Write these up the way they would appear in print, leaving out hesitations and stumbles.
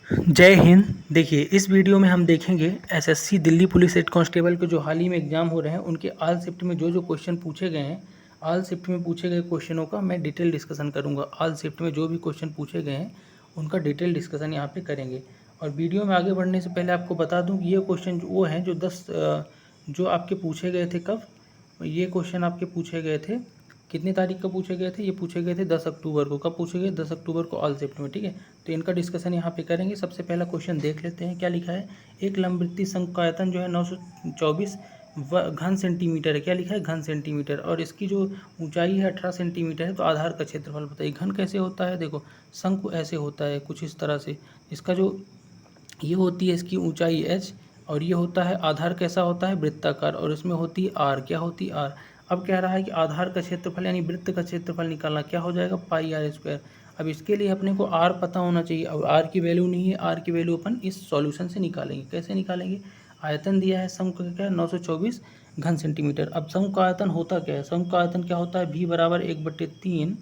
जय हिंद। देखिए, इस वीडियो में हम देखेंगे SSC Delhi police head constable के जो हाल ही में एग्जाम हो रहे हैं उनके ऑल शिफ्ट में जो क्वेश्चन पूछे गए हैं, ऑल शिफ्ट में पूछे गए क्वेश्चनों का मैं डिटेल डिस्कशन करूंगा। ऑल शिफ्ट में जो भी क्वेश्चन पूछे गए हैं उनका डिटेल डिस्कशन यहाँ पे करेंगे। और वीडियो में आगे बढ़ने से पहले आपको बता दूँ कि ये क्वेश्चन वो हैं जो 10 जो आपके पूछे गए थे। कब ये क्वेश्चन आपके पूछे गए थे, कितनी तारीख को पूछे गए थे? ये पूछे गए थे 10 अक्टूबर को। कब पूछे गए? 10 अक्टूबर को ऑल शिफ्ट में। ठीक है, तो इनका डिस्कशन यहाँ पे करेंगे। सबसे पहला क्वेश्चन देख लेते हैं क्या लिखा है। एक लंबवृत्तीय शंकु का आयतन जो है 924 घन सेंटीमीटर है। क्या लिखा है? घन सेंटीमीटर। और इसकी जो ऊंचाई है 18 सेंटीमीटर है। तो आधार का क्षेत्रफल बताइए। घन कैसे होता है? देखो, शंकु ऐसे होता है कुछ इस तरह से। इसका जो ये होती है इसकी ऊंचाई h, और ये होता है आधार कैसा होता है? वृत्ताकार। और इसमें होती है r। क्या होती है? r। अब कह रहा है कि आधार का क्षेत्रफल यानी वृत्त का क्षेत्रफल निकालना। क्या हो जाएगा? पाई आर स्क्वायर। अब इसके लिए अपने को r पता होना चाहिए। अब r की वैल्यू नहीं है, r की वैल्यू अपन इस सॉल्यूशन से निकालेंगे। कैसे निकालेंगे? आयतन दिया है शंकु का, क्या? 924 घन सेंटीमीटर। अब शंकु का आयतन होता क्या है? शंकु का आयतन क्या होता है? v बराबर 1/3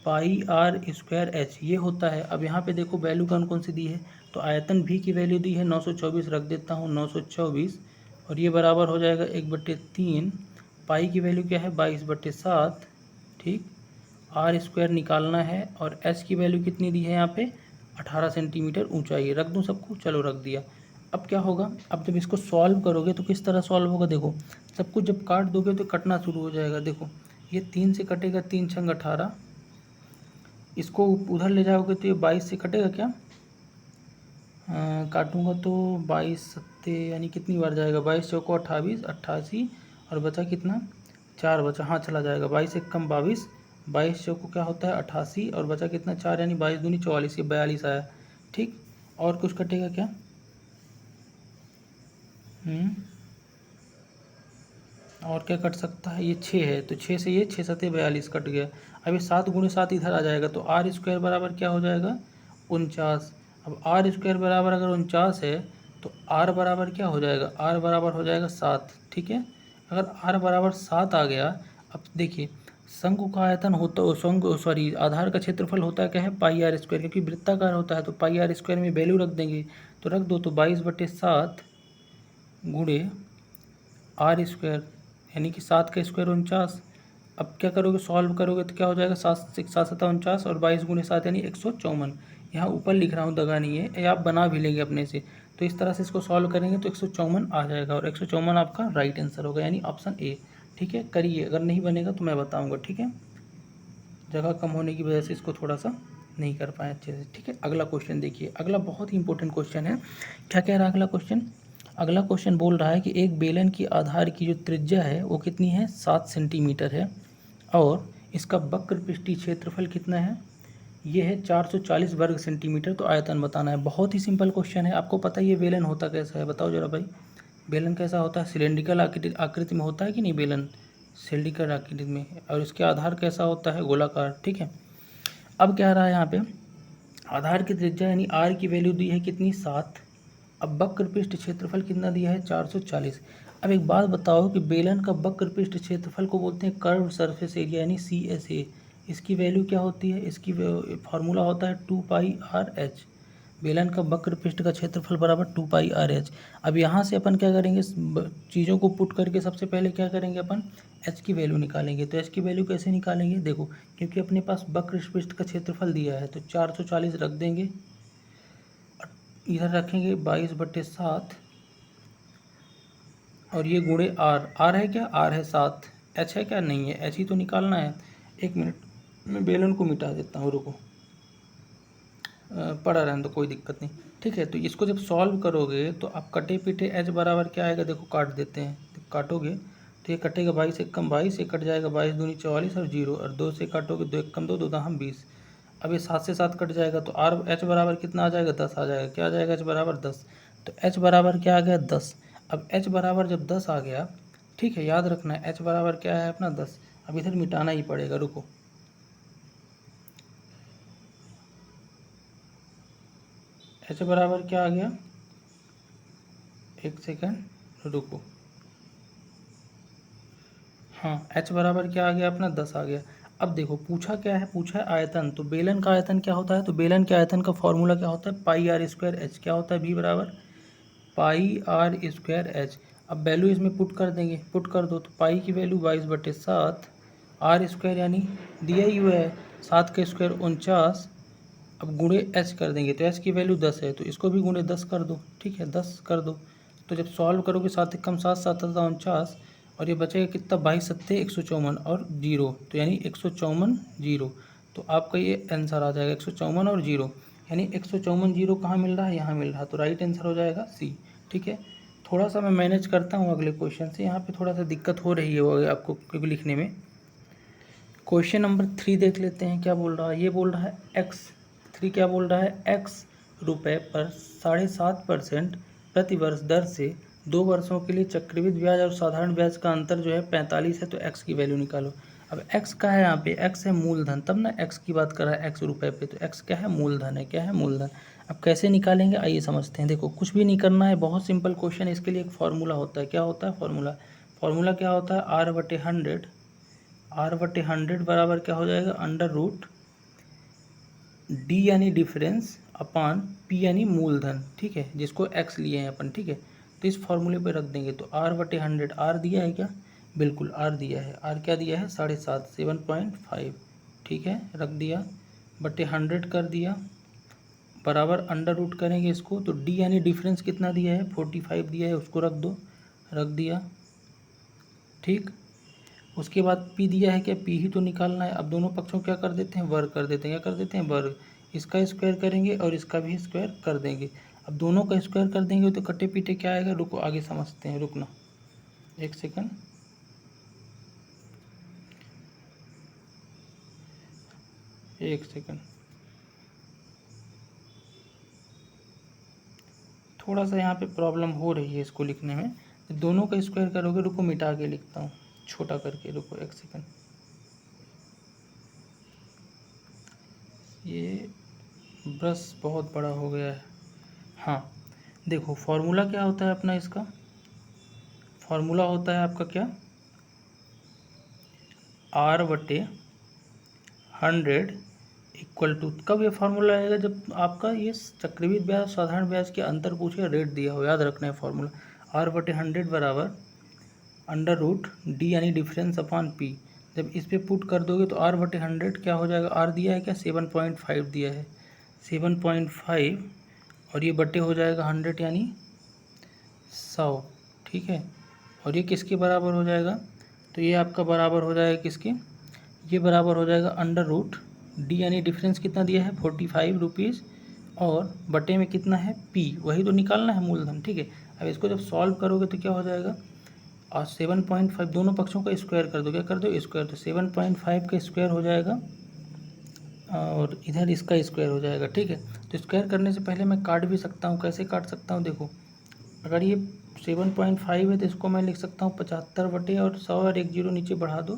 पाई आर स्क्वायर एच, ये होता है। अब यहाँ पे देखो वैल्यू कौन कौन सी दी है। तो आयतन भी की वैल्यू दी है 924, रख देता हूँ 924, और ये बराबर हो जाएगा 1/3। पाई की वैल्यू क्या है? 22/7। ठीक, आर स्क्वायर निकालना है। और एच की वैल्यू कितनी दी है यहाँ पे? 18 सेंटीमीटर ऊंचाई है। रख दूँ सबको? चलो रख दिया। अब क्या होगा? अब जब इसको सॉल्व करोगे तो किस तरह सॉल्व होगा? देखो, सब कुछ जब काट दोगे तो कटना शुरू हो जाएगा। देखो, ये 3 से कटेगा, 3 छंग 18। इसको उधर ले जाओगे तो ये 22 से कटेगा क्या? काटूंगा तो 22 सत्ते यानी कितनी बार जाएगा? 22 चौको 28, 88, और बचा कितना? 4 बचा। हाँ, चला जाएगा। 22 एक कम 22, 22 चौको क्या होता है? 88, और बचा कितना? 4, यानी 22 दूनी 44, ये 42 आया। ठीक, और कुछ कटेगा क्या? और क्या कट सकता है? ये 6 है, तो 6 से ये 6 सत्ते 42 कट गया। अब ये 7 गुणे 7 इधर आ जाएगा, तो आर स्क्वायर बराबर क्या हो जाएगा? 49। अब आर स्क्वायर बराबर अगर 49 है तो आर बराबर क्या हो जाएगा? आर बराबर हो जाएगा 7। ठीक है, अगर आर बराबर 7 आ गया। अब देखिए, शंकु का आयतन होता, शंकु सॉरी आधार का क्षेत्रफल होता है क्या है? पाई आर स्क्वायर, क्योंकि वृत्ताकार होता है तो पाई आर स्क्वायर में वैल्यू रख देंगे। तो रख दो, तो 22/7 गुणे आर स्क्वायर, यानी कि 7 का स्क्वायर 49। अब क्या करोगे? सॉल्व करोगे तो क्या हो जाएगा? 7 7 49, और 22 गुणे 7 यानी 154। यहाँ ऊपर लिख रहा हूँ, दगा नहीं है, ये आप बना भी लेंगे अपने से। तो इस तरह से इसको सॉल्व करेंगे तो 154 आ जाएगा, और 154 आपका राइट आंसर होगा, यानी ऑप्शन ए। ठीक है, करिए। अगर नहीं बनेगा तो मैं बताऊँगा। ठीक है, जगह कम होने की वजह से इसको थोड़ा सा नहीं कर पाए अच्छे से। ठीक है, अगला क्वेश्चन देखिए। अगला बहुत ही इंपॉर्टेंट क्वेश्चन है। क्या कह रहा है अगला क्वेश्चन? अगला क्वेश्चन बोल रहा है कि एक बेलन की आधार की जो त्रिज्या है वो कितनी है? 7 सेंटीमीटर है, और इसका वक्र पृष्ठीय क्षेत्रफल कितना है? ये है 440 वर्ग सेंटीमीटर। तो आयतन बताना है। बहुत ही सिंपल क्वेश्चन है। आपको पता है ये बेलन होता कैसा है? बताओ जरा भाई, बेलन कैसा होता है? सिलेंड्रिकल आकृति में होता है कि नहीं बेलन? सिलेंड्रिकल आकृति में। और इसके आधार कैसा होता है? गोलाकार। ठीक है, अब क्या रहा है यहाँ पे? आधार की त्रिज्या यानी आर की वैल्यू दी है कितनी? 7। अब वक्र पृष्ठ क्षेत्रफल कितना दिया है? 440। अब एक बात बताओ कि बेलन का वक्र पृष्ठ क्षेत्रफल को बोलते हैं कर्व सरफेस एरिया, यानी CSA। इसकी वैल्यू क्या होती है? इसकी फार्मूला होता है 2πr/h। बेलन का वक्र पृष्ठ का क्षेत्रफल बराबर 2πr/h। अब यहाँ से अपन क्या करेंगे? चीज़ों को पुट करके सबसे पहले क्या करेंगे? अपन h की वैल्यू निकालेंगे। तो h की वैल्यू कैसे निकालेंगे? देखो, क्योंकि अपने पास वक्र पृष्ठ का क्षेत्रफल दिया है तो 440 रख देंगे, इधर रखेंगे 22/7, और ये गुणे आर। आर है क्या? आर है 7। एच है क्या? नहीं है। एच ही तो निकालना है। एक मिनट, मैं बेलन को मिटा देता हूँ, रुको। पड़ा रहने तो कोई दिक्कत नहीं। ठीक है, तो इसको जब सॉल्व करोगे तो आप कटे पिटे एच बराबर क्या आएगा? देखो, काट देते हैं। तो काटोगे तो ये कटेगा 22 एक कम 22, ये कट जाएगा 22 दूनी 44, और 0, और 2 से काटोगे 2 एक कम 2, 2 दहम 20। अब ये 7 से 7 कट जाएगा, तो आर एच बराबर कितना आ जाएगा? 10 आ जाएगा। क्या आ जाएगा? एच बराबर 10। तो एच बराबर क्या आ गया? 10। अब एच बराबर जब 10 आ गया, ठीक है, याद रखना है एच बराबर क्या है अपना? 10। अब इधर मिटाना ही पड़ेगा, रुको। एच बराबर क्या आ गया? एक सेकंड रुको। हाँ, एच बराबर क्या आ गया अपना? 10 आ गया। अब देखो पूछा क्या है, पूछा है आयतन, तो बेलन का आयतन क्या होता है, तो बेलन के आयतन का फॉर्मूला क्या होता है, पाई आर स्क्वायर एच। क्या होता है, भी बराबर पाई आर स्क्वायर एच। अब वैल्यू इसमें पुट कर देंगे, पुट कर दो तो पाई की वैल्यू 22/7, आर स्क्वायर यानी दिया ही हुआ है 7 का स्क्वायर 49, अब गुणे एच कर देंगे तो एच की वैल्यू 10 है, तो इसको भी गुणे 10 कर दो, ठीक है 10 कर दो। तो जब सॉल्व करोगे 7 कम 7 7 49, और ये बचेगा कितना 22 सत्ते 154 और जीरो, तो यानी 154 जीरो। तो आपका ये आंसर आ जाएगा 154 और जीरो, यानी 154 जीरो कहाँ मिल रहा है, यहाँ मिल रहा है, तो राइट आंसर हो जाएगा सी। ठीक है, थोड़ा सा मैं मैनेज करता हूँ अगले क्वेश्चन से, यहाँ पे थोड़ा सा दिक्कत हो रही है वो आपको क्योंकि लिखने में। क्वेश्चन नंबर 3 देख लेते हैं क्या बोल रहा है, ये बोल रहा है x3 क्या बोल रहा है, x रुपये पर 7.5% प्रतिवर्ष दर से 2 वर्षों के लिए चक्रवृद्धि ब्याज और साधारण ब्याज का अंतर जो है 45 है, तो x की वैल्यू निकालो। अब x का है, यहाँ पे x है मूलधन, तब ना x की बात कर रहा है x रुपये पे, तो x क्या है, मूलधन है, क्या है, मूलधन। अब कैसे निकालेंगे आइए समझते हैं। देखो कुछ भी नहीं करना है, बहुत सिंपल क्वेश्चन है, इसके लिए एक फार्मूला होता है, क्या होता है फार्मूला, फार्मूला क्या होता है, R/100, R/100 बराबर क्या हो जाएगा, अंडर रूट डी यानी डिफरेंस अपान पी यानी मूलधन, ठीक है, जिसको एक्स लिए हैं अपन, ठीक है। तो इस फॉर्मूले पे रख देंगे, तो R/100, आर दिया है क्या, बिल्कुल आर दिया है, आर क्या दिया है 7.5 7.5, ठीक है, रख दिया, बटे 100 कर दिया, बराबर अंडर रूट करेंगे इसको, तो डी यानी डिफरेंस कितना दिया है 45 दिया है, उसको रख दो, रख दिया, ठीक। उसके बाद पी दिया है क्या, पी ही तो निकालना है। अब दोनों पक्षों क्या कर देते हैं, वर्ग कर देते हैं, क्या कर देते हैं, वर्ग, इसका स्क्वायर करेंगे और इसका भी स्क्वायर कर देंगे। अब दोनों का स्क्वायर कर देंगे तो कटे पीटे क्या आएगा, रुको आगे समझते हैं, रुकना एक सेकंड, एक सेकंड, थोड़ा सा यहाँ पे प्रॉब्लम हो रही है इसको लिखने में। दोनों का स्क्वायर करोगे, रुको मिटा के लिखता हूँ छोटा करके, रुको एक सेकंड, ये ब्रश बहुत बड़ा हो गया है। हाँ देखो फॉर्मूला क्या होता है अपना, इसका फॉर्मूला होता है आपका क्या, R/100 इक्वल टू, कब ये फार्मूला आएगा, जब आपका ये चक्रवृद्धि ब्याज साधारण ब्याज के अंतर पूछे, रेट दिया हो, याद रखना है फॉर्मूला, R/100 बराबर अंडर रूट डी यानी डिफरेंस अपॉन पी। जब इस पे पुट कर दोगे तो R/100 क्या हो जाएगा, आर दिया है क्या 7.5 दिया है, 7.5 और ये बटे हो जाएगा 100 यानी 100, ठीक है। और ये किसके बराबर हो जाएगा, तो ये आपका बराबर हो जाएगा किसके, ये बराबर हो जाएगा अंडर रूट डी यानी डिफरेंस कितना दिया है 45 रुपीज़, और बटे में कितना है पी, वही तो निकालना है मूलधन, ठीक है। अब इसको जब सॉल्व करोगे तो क्या हो जाएगा, और 7.5 दोनों पक्षों का स्क्वायर कर दो, क्या कर दो स्क्वायर, तो 7.5 का स्क्वायर हो जाएगा और इधर इसका स्क्वायर हो जाएगा, ठीक है। तो स्क्वायर करने से पहले मैं काट भी सकता हूँ, कैसे काट सकता हूँ, देखो अगर ये 7.5 है तो इसको मैं लिख सकता हूँ 75 बटे और 100 और एक जीरो नीचे बढ़ा दो,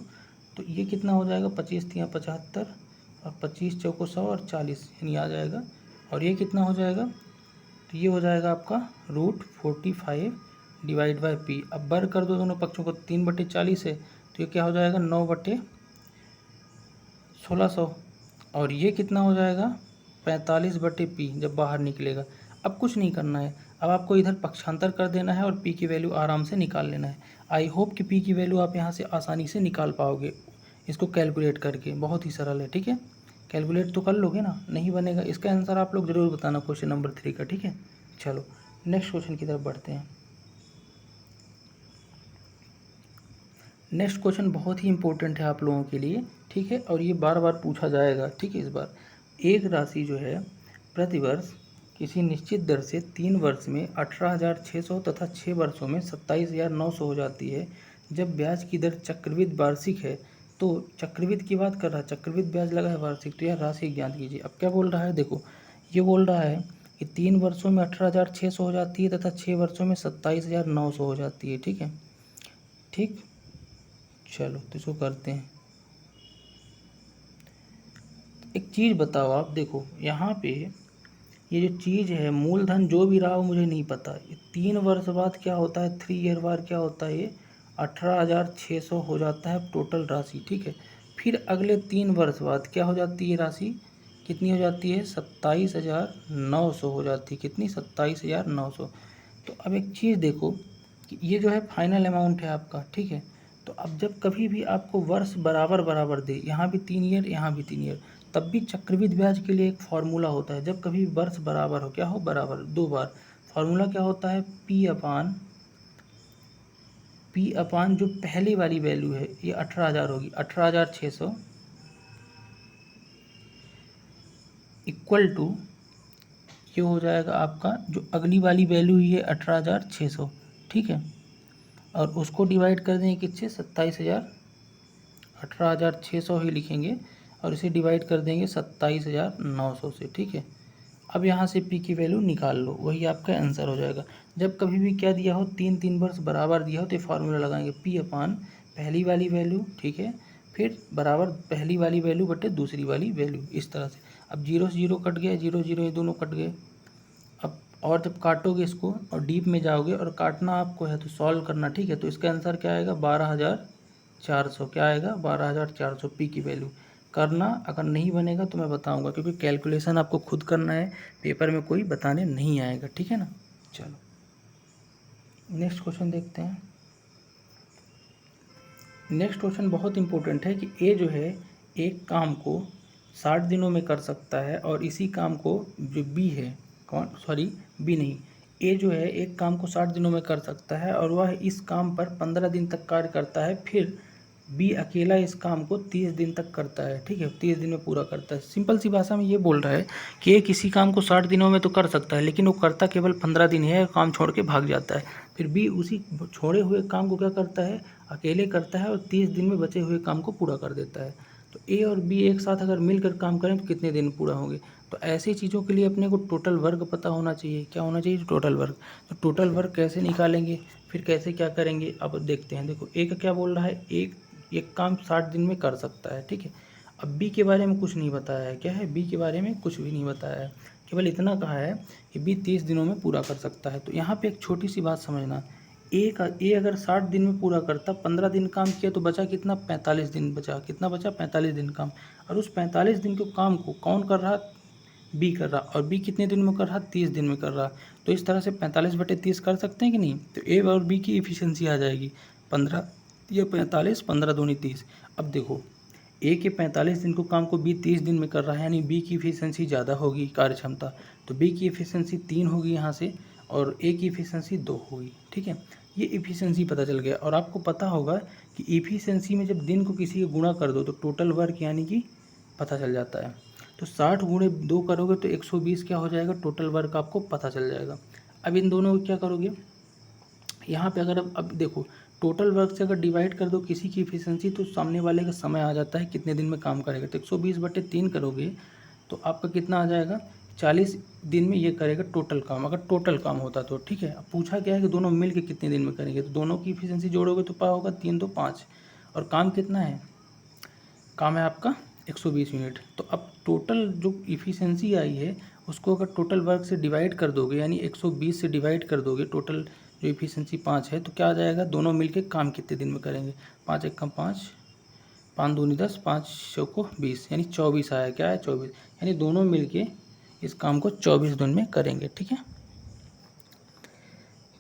तो ये कितना हो जाएगा 25 तियाँ 75 और 25 चौको 100 और 40 यानी आ जाएगा, और ये कितना हो जाएगा, तो ये हो जाएगा आपका √45 डिवाइड बाई पी। अब वर्ग कर दो दोनों पक्षों को, 3/40 है तो ये क्या हो जाएगा 9/1600, और ये कितना हो जाएगा 45/पी जब बाहर निकलेगा। अब कुछ नहीं करना है, अब आपको इधर पक्षांतर कर देना है और पी की वैल्यू आराम से निकाल लेना है। आई होप कि पी की वैल्यू आप यहाँ से आसानी से निकाल पाओगे इसको कैलकुलेट करके, बहुत ही सरल है, ठीक है। कैलकुलेट तो कर लोगे ना, नहीं बनेगा इसका आंसर आप लोग ज़रूर बताना क्वेश्चन नंबर 3 का, ठीक है। चलो नेक्स्ट क्वेश्चन की तरफ बढ़ते हैं। नेक्स्ट क्वेश्चन बहुत ही इंपॉर्टेंट है आप लोगों के लिए, ठीक है, और ये बार बार पूछा जाएगा, ठीक है। इस बार एक राशि जो है प्रतिवर्ष किसी निश्चित दर से 3 वर्ष में 18,600 तथा 6 वर्षों में 27,900 हो जाती है। जब ब्याज की दर चक्रवृद्धि वार्षिक है, तो चक्रवृद्धि की बात कर रहा है, चक्रवृद्धि ब्याज लगा है वार्षिक, तो यह राशि ज्ञात कीजिए। अब क्या बोल रहा है, देखो ये बोल रहा है कि 3 वर्षों में 18,600 हो जाती है तथा 6 वर्षों में 27,900 हो जाती है, ठीक है, ठीक। चलो तो इसको करते हैं। एक चीज़ बताओ आप, देखो यहाँ पे ये जो चीज़ है मूलधन जो भी रहा हो मुझे नहीं पता, ये 3 वर्ष बाद क्या होता है, 3 ईयर बाद क्या होता है, ये 18,600 हो जाता है टोटल राशि, ठीक है। फिर अगले 3 वर्ष बाद क्या हो जाती है राशि, कितनी हो जाती है, 27,900 हो जाती है। कितनी, 27,900। तो अब एक चीज़ देखो कि ये जो है फाइनल अमाउंट है आपका, ठीक है। तो अब जब कभी भी आपको वर्ष बराबर बराबर दे, यहाँ भी 3 ईयर यहाँ भी 3 ईयर, तब भी चक्रवृद्धि ब्याज के लिए एक फार्मूला होता है। जब कभी वर्ष बराबर हो, क्या हो, बराबर, 2 बार, फार्मूला क्या होता है, पी अपान जो पहली वाली वैल्यू है ये 18,000 होगी, 18,600 इक्वल टू ये हो जाएगा आपका जो अगली वाली वैल्यू ये 18,600, ठीक है। और उसको डिवाइड कर देंगे किससे, 27,000, 18,600 ही लिखेंगे और इसे डिवाइड कर देंगे 27,900 से, ठीक है। अब यहाँ से पी की वैल्यू निकाल लो, वही आपका आंसर हो जाएगा। जब कभी भी क्या दिया हो, 3 वर्ष बराबर दिया हो तो ये फार्मूला लगाएंगे, पी अपान पहली वाली वैल्यू, ठीक है, फिर बराबर पहली वाली वैल्यू बटे दूसरी वाली वैल्यू, इस तरह से। अब 0 से 0 कट गया, 0 0 ये दोनों कट गए। अब और जब काटोगे इसको और डीप में जाओगे और काटना आपको है तो सॉल्व करना, ठीक है। तो इसका आंसर क्या आएगा, 12,400। क्या आएगा, 12,400 पी की वैल्यू करना। अगर नहीं बनेगा तो मैं बताऊंगा, क्योंकि कैलकुलेशन आपको खुद करना है, पेपर में कोई बताने नहीं आएगा, ठीक है ना। चलो नेक्स्ट क्वेश्चन देखते हैं। नेक्स्ट क्वेश्चन बहुत इंपॉर्टेंट है कि ए जो है एक काम को 60 दिनों में कर सकता है और इसी काम को जो बी है, बी नहीं, ए जो है एक काम को 60 दिनों में कर सकता है और वह इस काम पर 15 दिन तक कार्य करता है, फिर बी अकेला इस काम को 30 दिन तक करता है, ठीक है, 30 दिन में पूरा करता है। सिंपल सी भाषा में ये बोल रहा है कि ए किसी काम को 60 दिनों में तो कर सकता है, लेकिन वो करता केवल 15 दिन है, काम छोड़ के भाग जाता है। फिर बी उसी छोड़े हुए काम को क्या करता है, अकेले करता है और 30 दिन में बचे हुए काम को पूरा कर देता है। तो ए और बी एक साथ अगर मिलकर काम करें तो कितने दिन पूरा होंगे। तो ऐसी चीज़ों के लिए अपने को टोटल वर्क पता होना चाहिए। क्या होना चाहिए, टोटल वर्क। तो टोटल वर्क कैसे निकालेंगे, फिर कैसे क्या करेंगे, अब देखते हैं। देखो ए का क्या बोल रहा है, एक काम 60 दिन में कर सकता है, ठीक है। अब बी के बारे में कुछ नहीं बताया है, क्या है, बी के बारे में कुछ भी नहीं बताया है, केवल इतना कहा है कि बी 30 दिनों में पूरा कर सकता है। तो यहाँ पे एक छोटी सी बात समझना, ए अगर 60 दिन में पूरा करता, 15 दिन काम किया तो बचा कितना, 45 दिन बचा। कितना बचा, 45 दिन काम। और उस 45 दिन के काम को कौन कर रहा, बी कर रहा, और बी कितने दिन में कर रहा, 30 दिन में कर रहा। तो इस तरह से 45/30 कर सकते हैं कि नहीं। तो ए और बी की इफिशियंसी आ जाएगी 15 या 45, 15 दूनी 30। अब देखो ए के 45 दिन को काम को बी 30 दिन में कर रहा है, यानी बी की इफिशियंसी ज़्यादा होगी, कार्य क्षमता। तो बी की इफिशियंसी 3 होगी यहाँ से और ए की इफिशियंसी 2 होगी, ठीक है। ये इफिशियंसी पता चल गया। और आपको पता होगा कि इफिशियंसी में जब दिन को किसी के गुणा कर दो तो टोटल वर्क यानी कि पता चल जाता है। तो 60 गुणे 2 करोगे तो 120 क्या हो जाएगा, टोटल वर्क आपको पता चल जाएगा। अब इन दोनों को क्या करोगे, यहाँ पे अगर अब देखो टोटल वर्क से अगर डिवाइड कर दो किसी की इफिशियंसी तो सामने वाले का समय आ जाता है कितने दिन में काम करेगा। तो 120/3 करोगे तो आपका कितना आ जाएगा, 40 दिन में ये करेगा टोटल काम, अगर टोटल काम होता तो, ठीक है। अब पूछा क्या है कि दोनों मिल के कितने दिन में करेंगे, तो दोनों की इफिशियंसी जोड़ोगे तो होगा 3 2 5 और काम कितना है, काम है आपका 120 यूनिट। तो अब टोटल जो इफिशियंसी आई है उसको अगर टोटल वर्क से डिवाइड कर दोगे, यानी 120 से डिवाइड कर दोगे, टोटल जो इफिशियंसी 5 है, तो क्या आ जाएगा, दोनों मिलके काम कितने दिन में करेंगे। 5 1 5, 5 दूनी 10, 5 चौको 20, यानी 24 आया। क्या है, 24, यानी दोनों मिलके इस काम को 24 दिन में करेंगे, ठीक है।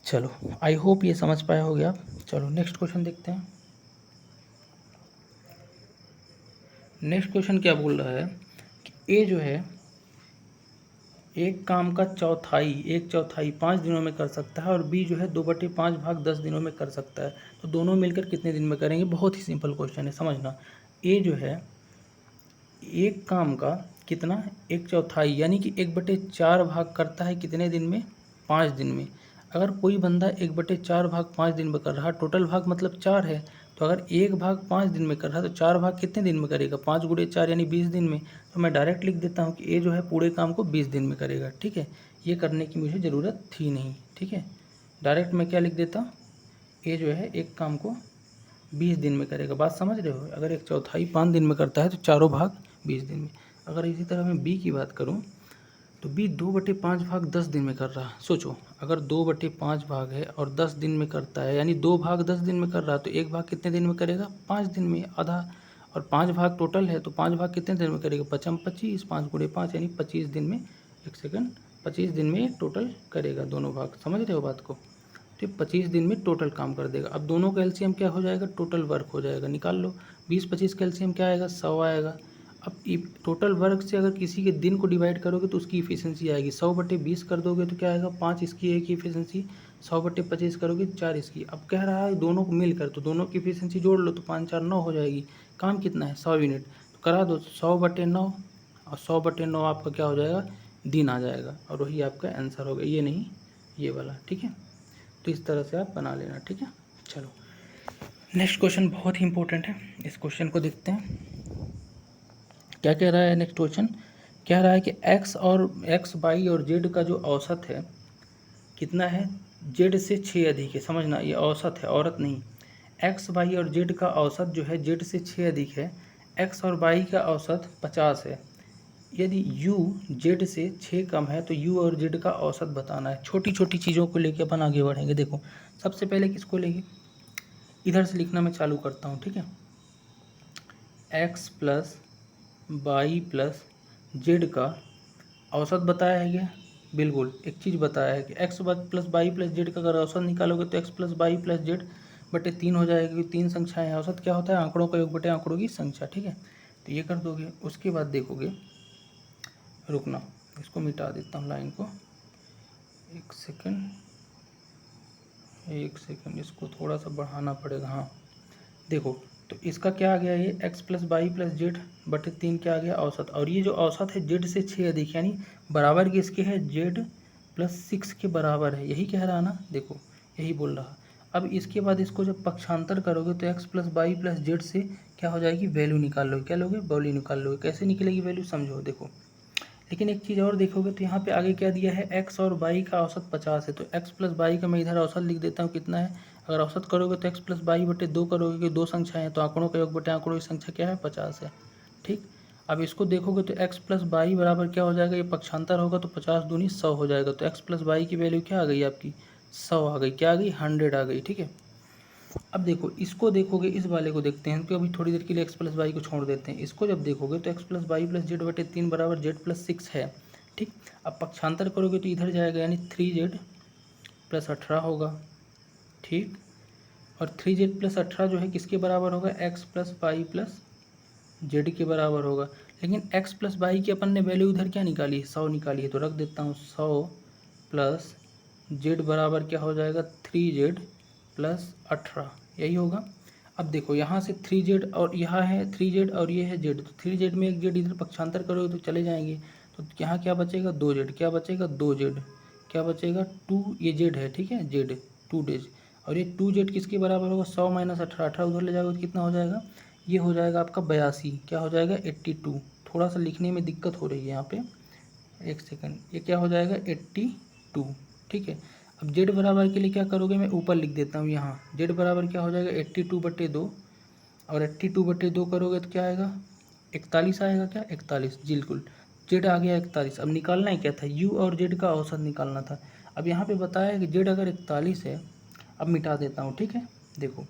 चलो आई होप ये समझ पाए होगे आप। चलो नेक्स्ट क्वेश्चन देखते हैं। नेक्स्ट क्वेश्चन क्या बोल रहा है कि ए जो है एक काम का एक चौथाई 5 दिनों में कर सकता है और बी जो है 2/5 भाग 10 दिनों में कर सकता है। तो दोनों मिलकर कितने दिन में करेंगे। बहुत ही सिंपल क्वेश्चन है, समझना। ए जो है एक काम का कितना, एक चौथाई यानी कि 1/4 भाग करता है कितने दिन में, 5 दिन में। अगर कोई बंदा 1/4 भाग 5 दिन में कर रहा है, टोटल भाग मतलब 4 है, तो अगर 1 भाग 5 दिन में कर रहा है तो 4 भाग कितने दिन में करेगा, 5 गुणे 4 यानी 20 दिन में। तो मैं डायरेक्ट लिख देता हूँ कि ए जो है पूरे काम को 20 दिन में करेगा, ठीक है। ये करने की मुझे ज़रूरत थी नहीं, ठीक है। डायरेक्ट मैं क्या लिख देता, ए जो है एक काम को 20 दिन में करेगा। बात समझ रहे हो, अगर एक चौथाई 5 दिन में करता है तो चारों भाग 20 दिन में। अगर इसी तरह मैं बी की बात करूं तो बी 2/5 भाग 10 दिन में कर रहा है। सोचो अगर 2/5 भाग है और 10 दिन में करता है, यानी 2 भाग 10 दिन में कर रहा है, तो एक भाग कितने दिन में करेगा, 5 दिन में, आधा। और 5 भाग टोटल है, तो 5 भाग कितने दिन में करेगा, 5 25, 5 गुणे 5 यानी 25 दिन में, 1 सेकंड, 25 दिन में टोटल करेगा दोनों भाग, समझ रहे हो बात को। तो 25 दिन में टोटल काम कर देगा। अब दोनों का एलसीएम क्या हो जाएगा, टोटल वर्क हो जाएगा, निकाल लो। 20 25 का एलसीएम क्या आएगा, 100 आएगा। अब टोटल वर्क से अगर किसी के दिन को डिवाइड करोगे तो उसकी इफिशियंसी आएगी, 100/20 कर दोगे तो क्या आएगा, 5 इसकी है की इफिशियंसी, 100/25 करोगे 4 इसकी। अब कह रहा है दोनों को मिलकर, तो दोनों की इफिशियंसी जोड़ लो तो 5 4 9 हो जाएगी। काम कितना है, 100 यूनिट, तो करा दो 100/9, और 100/9 आपका क्या हो जाएगा, दिन आ जाएगा, और वही आपका आंसर होगा, ये नहीं ये वाला, ठीक है। तो इस तरह से आप बना लेना, ठीक है। चलो नेक्स्ट क्वेश्चन बहुत ही इंपॉर्टेंट है, इस क्वेश्चन को देखते हैं क्या कह रहा है। नेक्स्ट क्वेश्चन कह रहा है कि एक्स और एक्स वाई और जेड का जो औसत है कितना है, जेड से 6 अधिक है, समझना ये औसत है, औरत नहीं। एक्स वाई और जेड का औसत जो है जेड से 6 अधिक है, एक्स और वाई का औसत 50 है। यदि u जेड से 6 कम है तो u और जेड का औसत बताना है। छोटी छोटी चीज़ों को लेके अपन आगे बढ़ेंगे। देखो सबसे पहले किसको लेंगे, इधर से लिखना मैं चालू करता हूँ, ठीक है। x plus y plus z का औसत बताया है क्या, बिल्कुल एक चीज़ बताया है कि x plus y plus z का अगर औसत निकालोगे तो x plus y plus z बटे 3 हो जाएगा, क्योंकि 3 संख्याएं हैं। औसत क्या होता है, आंकड़ों का योग बटे आंकड़ों की संख्या, ठीक है। तो ये कर दोगे, उसके बाद देखोगे, रुकना इसको मिटा देता हूँ लाइन को, एक सेकंड इसको थोड़ा सा बढ़ाना पड़ेगा। हाँ देखो, तो इसका क्या आ गया, ये x plus y plus z बटे 3 क्या आ गया, औसत। और ये जो औसत है जेड से 6 अधिक, यानी बराबर की इसके है, जेड प्लस 6 के बराबर है, यही कह रहा है ना, देखो यही बोल रहा। अब इसके बाद इसको जब पक्षांतर करोगे तो x plus y plus z से क्या हो जाएगी, वैल्यू निकाल लोगे, क्या लोगे, वैल्यू निकाल लोगे। कैसे निकलेगी वैल्यू, समझो देखो। लेकिन एक चीज़ और देखोगे तो यहाँ पे आगे क्या दिया है, x और y का औसत 50 है, तो x प्लस वाई का मैं इधर औसत लिख देता हूँ, कितना है। अगर औसत करोगे तो x प्लस वाई बटे 2 करोगे, कि 2 संख्याएँ हैं तो आंकड़ों का योग बटे आंकड़ों की संख्या क्या है, 50 है, ठीक। अब इसको देखोगे तो x प्लस वाई बराबर क्या हो जाएगा, ये पक्षांतर होगा तो 50 दूनी 100 हो जाएगा। तो x प्लस वाई की वैल्यू क्या आ गई आपकी, 100 आ गई, क्या आ गई, 100 आ गई, ठीक है। अब देखो इसको देखोगे, इस वाले को देखते हैं, तो अभी थोड़ी देर के लिए x प्लस वाई को छोड़ देते हैं। इसको जब देखोगे तो x plus y plus z बटे 3 बराबर जेड प्लस 6 है, ठीक। अब पक्षांतर करोगे तो इधर जाएगा, यानी 3z प्लस 18 होगा, ठीक। और 3z प्लस 18 जो है किसके बराबर होगा, x plus y plus z के बराबर होगा। लेकिन x प्लस वाई की अपन ने वैल्यू इधर क्या निकाली है, 100 निकाली है, तो रख देता हूँ 100 प्लस जेड बराबर क्या हो जाएगा, 3z प्लस 18, यही होगा। अब देखो यहाँ से 3z और यहाँ है 3z और ये है z, तो 3z में एक z इधर पक्षांतर करोगे तो चले जाएंगे, तो यहाँ क्या बचेगा, 2z, क्या बचेगा, 2z, क्या बचेगा, 2, ये z है, ठीक है, z 2z, और ये 2z किसके बराबर होगा, 100 माइनस 18, 18 उधर ले जाओगे तो कितना हो जाएगा, ये हो जाएगा आपका 82, क्या हो जाएगा, 82। थोड़ा सा लिखने में दिक्कत हो रही है यहाँ पे, एक सेकंड, ये क्या हो जाएगा, 82, ठीक है। अब जेड बराबर के लिए क्या करोगे, मैं ऊपर लिख देता हूँ यहाँ, जेड बराबर क्या हो जाएगा, 82/2, और 82/2 करोगे तो क्या आएगा, 41 आएगा, क्या 41, बिल्कुल जेड आ गया 41। अब निकालना ही क्या था, यू और जेड का औसत निकालना था। अब यहाँ पे बताया है कि जेड अगर 41 है, अब मिटा देता हूँ, ठीक है। देखो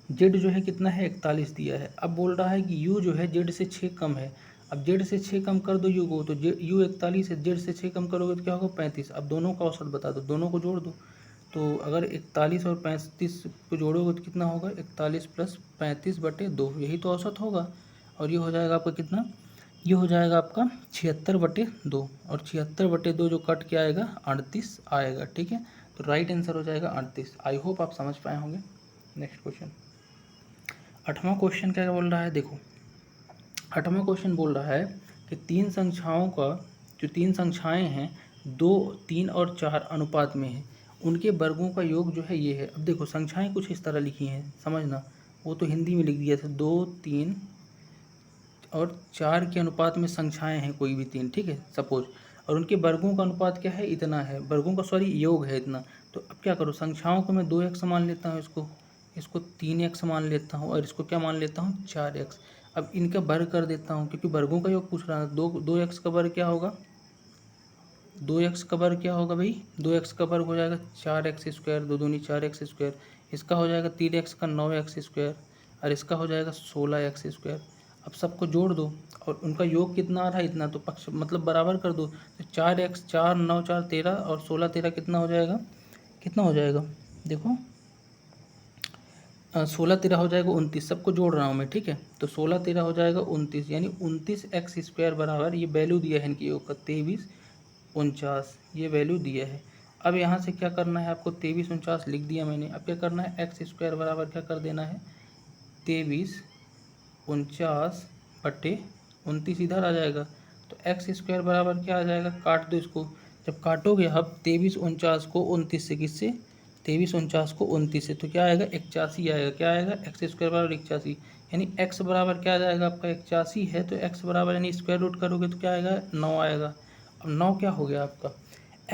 जेड जो है कितना है, 41 दिया है। अब बोल रहा है कि यू जो है जेड से 6 कम है। अब जेड से 6 कम कर दो यू को, तो यू 41 है, जेड से 6 कम करोगे तो क्या होगा, 35। अब दोनों का औसत बता दो, दोनों को जोड़ दो, तो अगर 41 और 35 को जोड़ोगे तो कितना होगा, 41 प्लस 35/2, यही तो औसत होगा। और ये हो जाएगा आपका कितना, ये हो जाएगा आपका 76/2, और 76/2 जो कट के आएगा 38 आएगा, ठीक है। तो राइट आंसर हो जाएगा 38। आई होप आप समझ पाए होंगे। नेक्स्ट क्वेश्चन, 8वां क्वेश्चन क्या बोल रहा है, देखो 8वां क्वेश्चन बोल रहा है कि तीन संख्याओं का, जो तीन संख्याएं हैं 2, 3 और 4 अनुपात में है, उनके वर्गों का योग जो है ये है। अब देखो संख्याएं कुछ इस तरह लिखी हैं, समझना, वो तो हिंदी में लिख दिया था, 2, 3 और 4 के अनुपात में संख्याएं हैं कोई भी तीन, ठीक है, सपोज, और उनके वर्गों का अनुपात क्या है, इतना है, वर्गों का सॉरी योग है इतना। तो अब क्या करो, संख्याओं को मैं 2x मान लेता हूँ, इसको 3x मान लेता हूँ, और इसको क्या मान लेता हूँ, 4x। अब इनका वर्ग कर देता हूँ, क्योंकि वर्गों का योग पूछ रहा है। 2x का वर्ग क्या होगा, 2x का वर्ग क्या होगा भाई, 2x का वर्ग हो जाएगा 4x स्क्वायर, 2 दूनी 4x स्क्वायर। इसका हो जाएगा 3x का 9x स्क्वायर, और इसका हो जाएगा 16x²। अब सबको जोड़ दो और उनका योग कितना आ रहा है इतना, तो पक्ष मतलब बराबर कर दो। तो 4x 4 9 4 13 और 16 13 कितना हो जाएगा, कितना हो जाएगा देखो 16 13 हो जाएगा 29। सबको जोड़ रहा हूँ मैं, ठीक है। तो 16 13 हो जाएगा 29, यानी 29x² बराबर, ये वैल्यू दिया है इनकी योग का 23 49, ये वैल्यू दिया है। अब यहाँ से क्या करना है आपको, 23 49 लिख दिया मैंने। अब क्या करना है, x² बराबर क्या कर देना है 23 49 बटे 29 इधर आ जाएगा। तो x² बराबर क्या आ जाएगा, काट दो इसको। जब काटोगे अब 23 49 को 29 से, किससे 23 49 को 29 से, तो क्या आएगा 81 आएगा। क्या आएगा, x² बराबर 81, यानी x बराबर क्या आ जाएगा आपका 81 है। तो x बराबर यानी स्क्वायर रूट करोगे तो क्या आएगा 9 आएगा। अब 9 क्या हो गया आपका,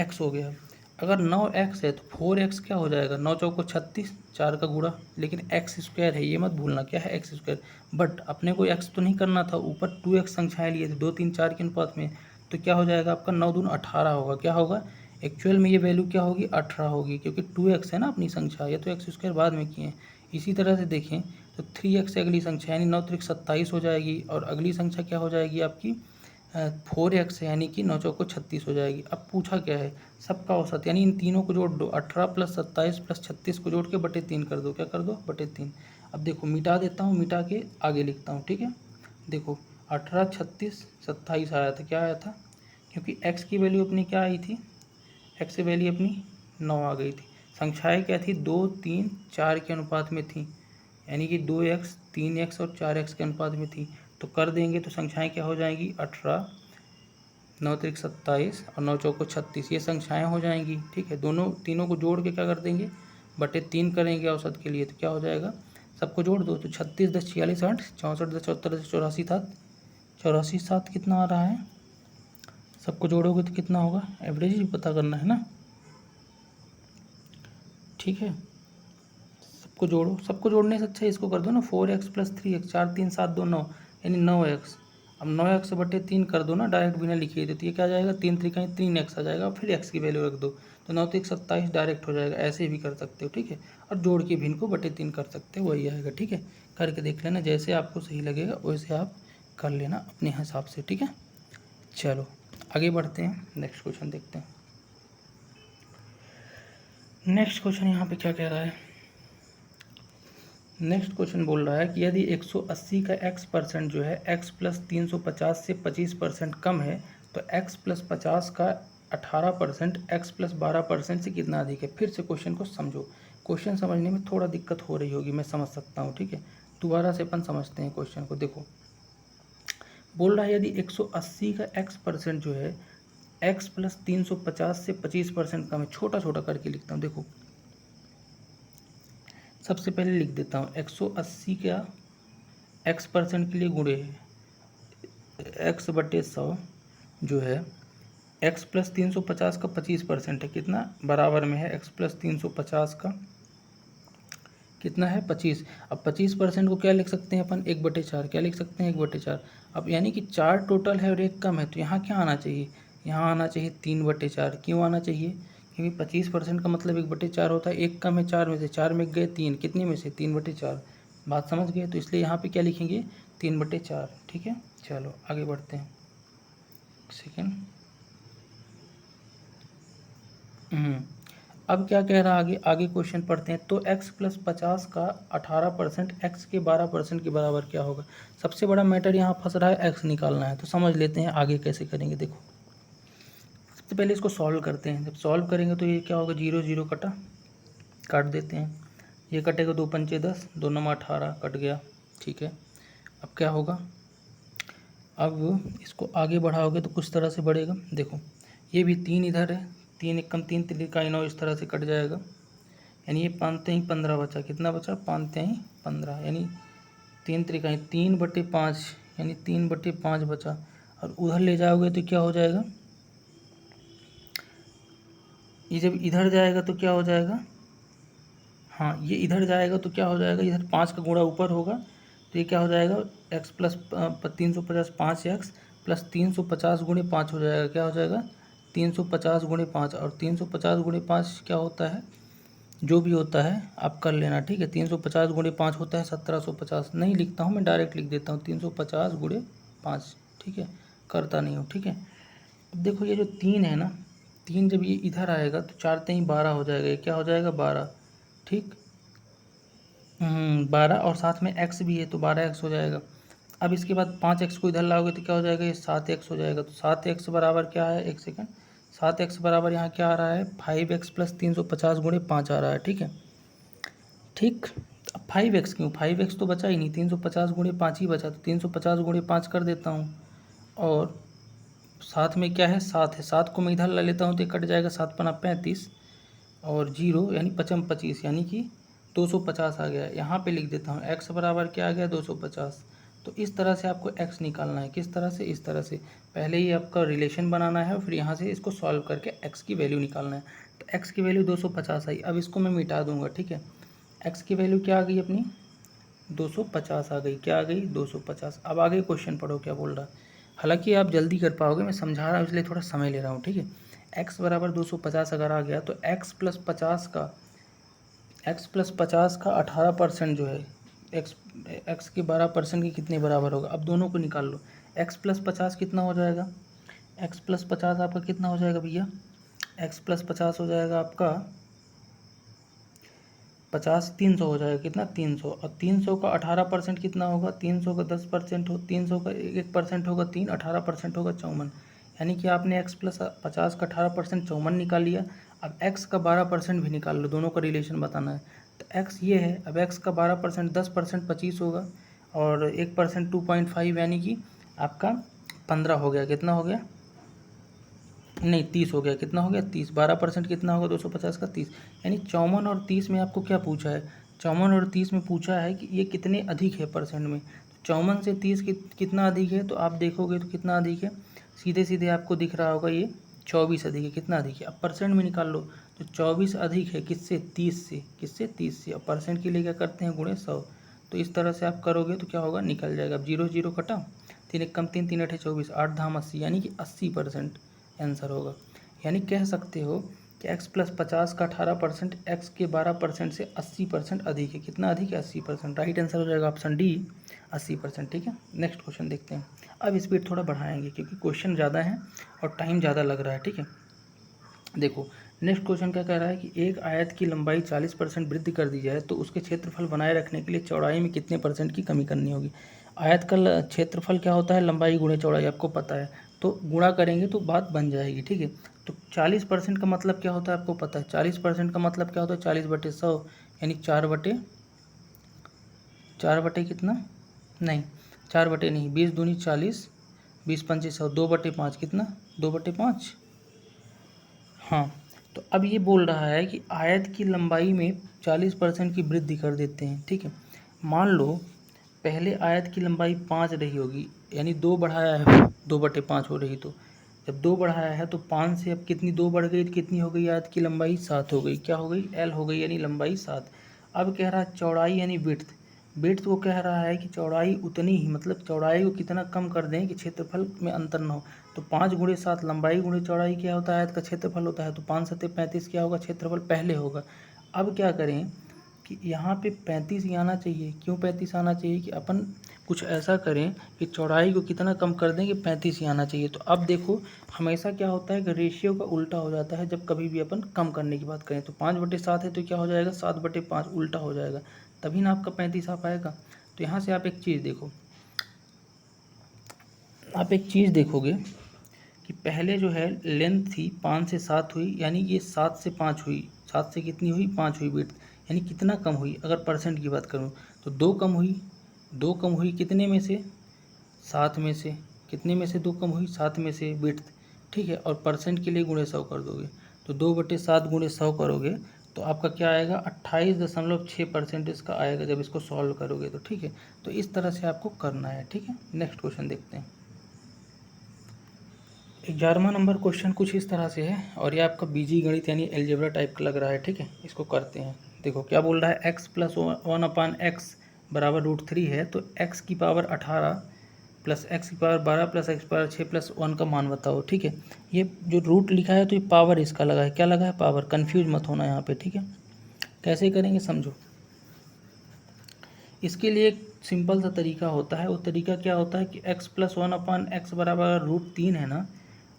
x हो गया। अगर 9x है तो 4x क्या हो जाएगा, 9 चौको 36, 4 का गुणा, लेकिन x² है ये मत भूलना, क्या है x²। बट अपने को x तो नहीं करना था, ऊपर 2x संख्याएं लिए थे 2 3 4 के अनुपात में, तो क्या हो जाएगा आपका 9 दूनी 18 होगा। क्या होगा, एक्चुअल में ये वैल्यू क्या होगी 18 होगी, क्योंकि 2x है ना अपनी संख्या, ये तो x² बाद में किए हैं। इसी तरह से देखें तो 3x अगली संख्या यानी 9 3 27 हो जाएगी, और अगली संख्या क्या हो जाएगी आपकी 4x है, यानी कि 9 चौको 36 हो जाएगी। अब पूछा क्या है, सबका औसत, यानी इन तीनों को जोड़ दो, 18 + 27 + 36 को जोड़ के बटे 3 कर दो। क्या कर दो, बटे 3। अब देखो मिटा देता हूँ, मिटा के आगे लिखता हूँ, ठीक है। देखो 18 36 27 आया था, क्या आया था, क्योंकि x की वैल्यू अपनी क्या आई थी, x की वैल्यू अपनी 9 आ गई थी। संख्याएँ क्या थी 2 3 4 के अनुपात में थी, यानी कि 2x 3x और 4x के अनुपात में थी। तो कर देंगे तो संख्याएँ क्या हो जाएंगी 18 9 3 27 और 9 चौको 36, ये संख्याएँ हो जाएंगी, ठीक है। दोनों तीनों को जोड़ के क्या कर देंगे, बटे 3 करेंगे औसत के लिए, तो क्या हो जाएगा, सबको जोड़ दो तो 36 10 46 8 64 10 74 10 84 7 84 7 कितना आ रहा है, सबको जोड़ोगे तो कितना होगा, एवरेज ही पता करना है ना, ठीक है। सबको जोड़ो, सबको जोड़ने से अच्छा इसको कर दो ना 4x + 3x 4 3 7 2 9, यानी 9x। अब 9x बटे 3 कर दो ना डायरेक्ट बिना लिखे, तो ये क्या आ जाएगा 3 3 3x आ जाएगा, फिर x की वैल्यू रख दो तो 9 3 27 डायरेक्ट हो जाएगा। ऐसे भी कर सकते हो, ठीक है। और जोड़ के भी इनको बटे 3 कर सकते हो, वही आएगा, ठीक है। करके देख लेना, जैसे आपको सही लगेगा वैसे आप कर लेना अपने हिसाब से, ठीक है। चलो आगे बढ़ते हैं, नेक्स्ट क्वेश्चन देखते हैं। नेक्स्ट क्वेश्चन यहाँ पे क्या कह रहा है, नेक्स्ट क्वेश्चन बोल रहा है कि यदि 180 का x% जो है x + 350 से 25% कम है, तो x + 50 का 18% x + 12% से कितना अधिक है। फिर से क्वेश्चन को समझो, क्वेश्चन समझने में थोड़ा दिक्कत हो रही होगी, मैं समझ सकता हूँ, ठीक है। दोबारा से अपन समझते हैं क्वेश्चन को। देखो बोल रहा है यदि 180 का x% जो है x + 350 से 25% कम है, छोटा छोटा करके लिखता हूँ। देखो सबसे पहले लिख देता हूँ 180 का x% के लिए गुणे है x/100 जो है x + 350 का 25% है, कितना बराबर में है x + 350 का कितना है 25। अब 25% को क्या लिख सकते हैं अपन 1/4, क्या लिख सकते हैं 1/4। अब यानी कि 4 टोटल है और 1 कम है, तो यहाँ क्या आना चाहिए, यहाँ आना चाहिए 3/4। क्यों आना चाहिए, क्योंकि 25% का मतलब 1/4 होता है, 1 कम है 4 में से, 4 में गए 3, कितने में से 3/4। बात समझ गए, तो इसलिए यहाँ पे क्या लिखेंगे 3/4, ठीक है। चलो आगे बढ़ते हैं, सेकेंड। अब क्या कह रहा है आगे, आगे क्वेश्चन पढ़ते हैं। तो x + 50 का 18% x के 12% के बराबर क्या होगा। सबसे बड़ा मैटर यहाँ फंस रहा है, x निकालना है, तो समझ लेते हैं आगे कैसे करेंगे। देखो सबसे पहले इसको सॉल्व करते हैं, जब सॉल्व करेंगे तो ये क्या होगा 0 0 कटा, काट देते हैं, ये कटेगा 2 पंचे 10 2 9 18 कट गया, ठीक है। अब क्या होगा, अब इसको आगे बढ़ाओगे तो कुछ तरह से बढ़ेगा। देखो ये भी 3 इधर है, 3 1 3 3 इकाई 9 इस तरह से कट जाएगा, यानी ये 5 3 15 बचा, कितना बचा 5 3 15, यानी 3 3 3/5, यानी 3/5 बचा। और उधर ले जाओगे तो क्या हो जाएगा, ये जब इधर जाएगा तो क्या हो जाएगा, हाँ ये इधर जाएगा तो क्या हो जाएगा, इधर 5 का गुणा ऊपर होगा, तो ये क्या हो जाएगा x + 350 5x + 350 × 5 हो जाएगा। क्या हो जाएगा 350 × 5, और 350 × 5 क्या होता है जो भी होता है आप कर लेना, ठीक है। 350 गुणे 5 होता है 1750, नहीं लिखता हूँ मैं, डायरेक्ट लिख देता हूँ 350 गुणे 5, ठीक है, करता नहीं हूँ, ठीक है। अब देखो ये जो 3 है ना, 3 जब ये इधर आएगा तो 4 3 12 हो जाएगा, ये क्या हो जाएगा 12, ठीक। 12 और साथ में x भी है तो 12x हो जाएगा। अब इसके बाद 5x को इधर लाओगे तो क्या हो जाएगा, ये 7x हो जाएगा। तो 7x बराबर क्या है, एक सेकंड, 7x बराबर यहाँ क्या आ रहा है, 5x प्लस 350 गुणे 5 आ रहा है, ठीक है, ठीक। अब 5x क्यों, 5x तो बचा ही नहीं, 350 गुणे 5 ही बचा, तो 350 गुणे 5 कर देता हूँ। और साथ में क्या है, 7 है, 7 को मैं इधर ला लेता हूँ तो कट जाएगा, 7 पना 35 और 0 यानी 55 25, यानी कि 250 आ गया। यहाँ पे लिख देता हूँ x बराबर क्या आ गया, 250। तो इस तरह से आपको x निकालना है, किस तरह से, इस तरह से। पहले ही आपका रिलेशन बनाना है, फिर यहाँ से इसको सॉल्व करके x की वैल्यू निकालना है। तो x की वैल्यू 250 आई। अब इसको मैं मिटा दूंगा, ठीक है। x की वैल्यू क्या आ गई अपनी, 250 आ गई, क्या आ गई, 250। अब आगे क्वेश्चन पढ़ो क्या बोल रहा है। हालांकि आप जल्दी कर पाओगे, मैं समझा रहा हूँ इसलिए थोड़ा समय ले रहा हूँ, ठीक है। x बराबर 250 अगर आ गया तो x प्लस 50 का 18% जो है, x के 12% के कितने बराबर होगा। अब दोनों को निकाल लो, x प्लस 50 कितना हो जाएगा, x प्लस 50 आपका कितना हो जाएगा भैया, x प्लस 50 हो जाएगा आपका 50, 300 हो जाएगा, कितना 300। और 300 का 18% कितना होगा, 300 का 10% हो, 300 का 1% होगा 3, 18% होगा 54। यानी कि आपने x प्लस 50 का 18% 54 निकाल लिया। अब x का 12% भी निकाल लो, दोनों का रिलेशन बताना है। तो x ये है, अब x का 12% 10% 25 होगा, और 1% 2.5 यानी कि आपका 15 हो गया, कितना हो गया, नहीं 30 हो गया, कितना हो गया 30, 12% कितना होगा 250 का 30, यानी 54 और 30 में आपको क्या पूछा है, 54 और 30 में पूछा है कि ये कितने अधिक है परसेंट में। तो 54 से 30 कितना अधिक है, तो आप देखोगे तो कितना अधिक है, सीधे सीधे आपको दिख रहा होगा ये 24 अधिक है, कितना अधिक है। अब परसेंट में निकाल लो, तो 24 अधिक है किससे, 30 से, किससे 30 से। और परसेंट के लिए क्या करते हैं, गुणे 100। तो इस तरह से आप करोगे तो क्या होगा, निकल जाएगा। अब 0 0 कटा, 3 1 कम 3 3 8 24, 8 धाम 80, यानी कि 80% आंसर होगा। यानी कह सकते हो कि x प्लस 50 का 18% x के 12% से 80% अधिक है, कितना अधिक है, 80%। राइट आंसर हो जाएगा ऑप्शन डी, 80%, ठीक है। नेक्स्ट क्वेश्चन देखते हैं। अब स्पीड थोड़ा बढ़ाएंगे क्योंकि क्वेश्चन ज़्यादा है और टाइम ज़्यादा लग रहा है, ठीक है। देखो नेक्स्ट क्वेश्चन क्या कह रहा है कि एक आयत की लंबाई 40% वृद्धि कर दी जाए तो उसके क्षेत्रफल बनाए रखने के लिए चौड़ाई में कितने % की कमी करनी होगी। आयत का क्षेत्रफल क्या होता है, लंबाई गुणे चौड़ाई, आपको पता है। तो गुणा करेंगे तो बात बन जाएगी, ठीक है। तो 40% का मतलब क्या होता है, आपको पता है। 40% का मतलब क्या होता है, 40/100, यानी 4/4 कितना, नहीं 4 बटे नहीं, 20 दूनी 40, 20 पंचे 100, 2/5 कितना, 2/5। हाँ, तो अब ये बोल रहा है कि आयत की लंबाई में 40% की वृद्धि कर देते हैं, ठीक है। मान लो पहले आयत की लंबाई 5 रही होगी, यानी 2 बढ़ाया है, 2/5 हो रही। तो जब 2 बढ़ाया है तो 5 से अब कितनी 2 बढ़ गई तो कितनी हो गई, आयत की लंबाई 7 हो गई, क्या हो गई, L हो गई, यानी लंबाई 7। अब कह रहा है चौड़ाई यानी विड्थ, विड्थ को कह रहा है कि चौड़ाई उतनी ही, मतलब चौड़ाई को कितना कम कर दें कि क्षेत्रफल में अंतर ना हो। तो 5 गुणे 7 लंबाई गुणे चौड़ाई क्या होता है, आयत का क्षेत्रफल होता है। तो 5 7 35 क्या होगा, क्षेत्रफल पहले होगा। अब क्या करें कि यहाँ पे 35 ही आना चाहिए। क्यों 35 आना चाहिए, कि अपन कुछ ऐसा करें कि चौड़ाई को कितना कम कर दें कि 35 ही आना चाहिए। तो अब देखो हमेशा क्या होता है कि रेशियो का उल्टा हो जाता है जब कभी भी अपन कम करने की बात करें। तो 5/7 है तो क्या हो जाएगा, 7/5 उल्टा हो जाएगा, तभी ना आपका 35 आ पाएगा। तो यहाँ से आप एक चीज़ देखो, आप एक चीज़ देखोगे कि पहले जो है लेंथ थी 5 से 7 हुई, यानी ये 7 से 5 हुई, 7 से कितनी हुई, 5 हुई विड्थ, यानी कितना कम हुई। अगर परसेंट की बात करूँ तो 2 कम हुई, 2 कम हुई कितने में से, 7 में से, कितने में से 2 कम हुई, 7 में से विड्थ, ठीक है। और परसेंट के लिए गुणे 100 कर दोगे, तो 2/7 गुणे 100 करोगे तो आपका क्या आएगा, 28.6% इसका आएगा जब इसको सॉल्व करोगे तो, ठीक है। तो इस तरह से आपको करना है, ठीक है। नेक्स्ट क्वेश्चन देखते हैं। 11वां नंबर क्वेश्चन कुछ इस तरह से है, और ये आपका बीजी गणित यानी एलजेब्रा टाइप का लग रहा है, ठीक है। इसको करते हैं। देखो क्या बोल रहा है, x प्लस 1/x बराबर √3 है, तो x की पावर 18 प्लस x की पावर 12 प्लस x की पावर 6 प्लस 1 का मान बताओ, ठीक है। ये जो रूट लिखा है तो ये पावर इसका लगा है, क्या लगा है, पावर, कन्फ्यूज मत होना यहाँ पे, ठीक है। कैसे करेंगे समझो। इसके लिए एक सिंपल सा तरीका होता है। वो तरीका क्या होता है कि x प्लस 1/x बराबर अगर √3 है ना,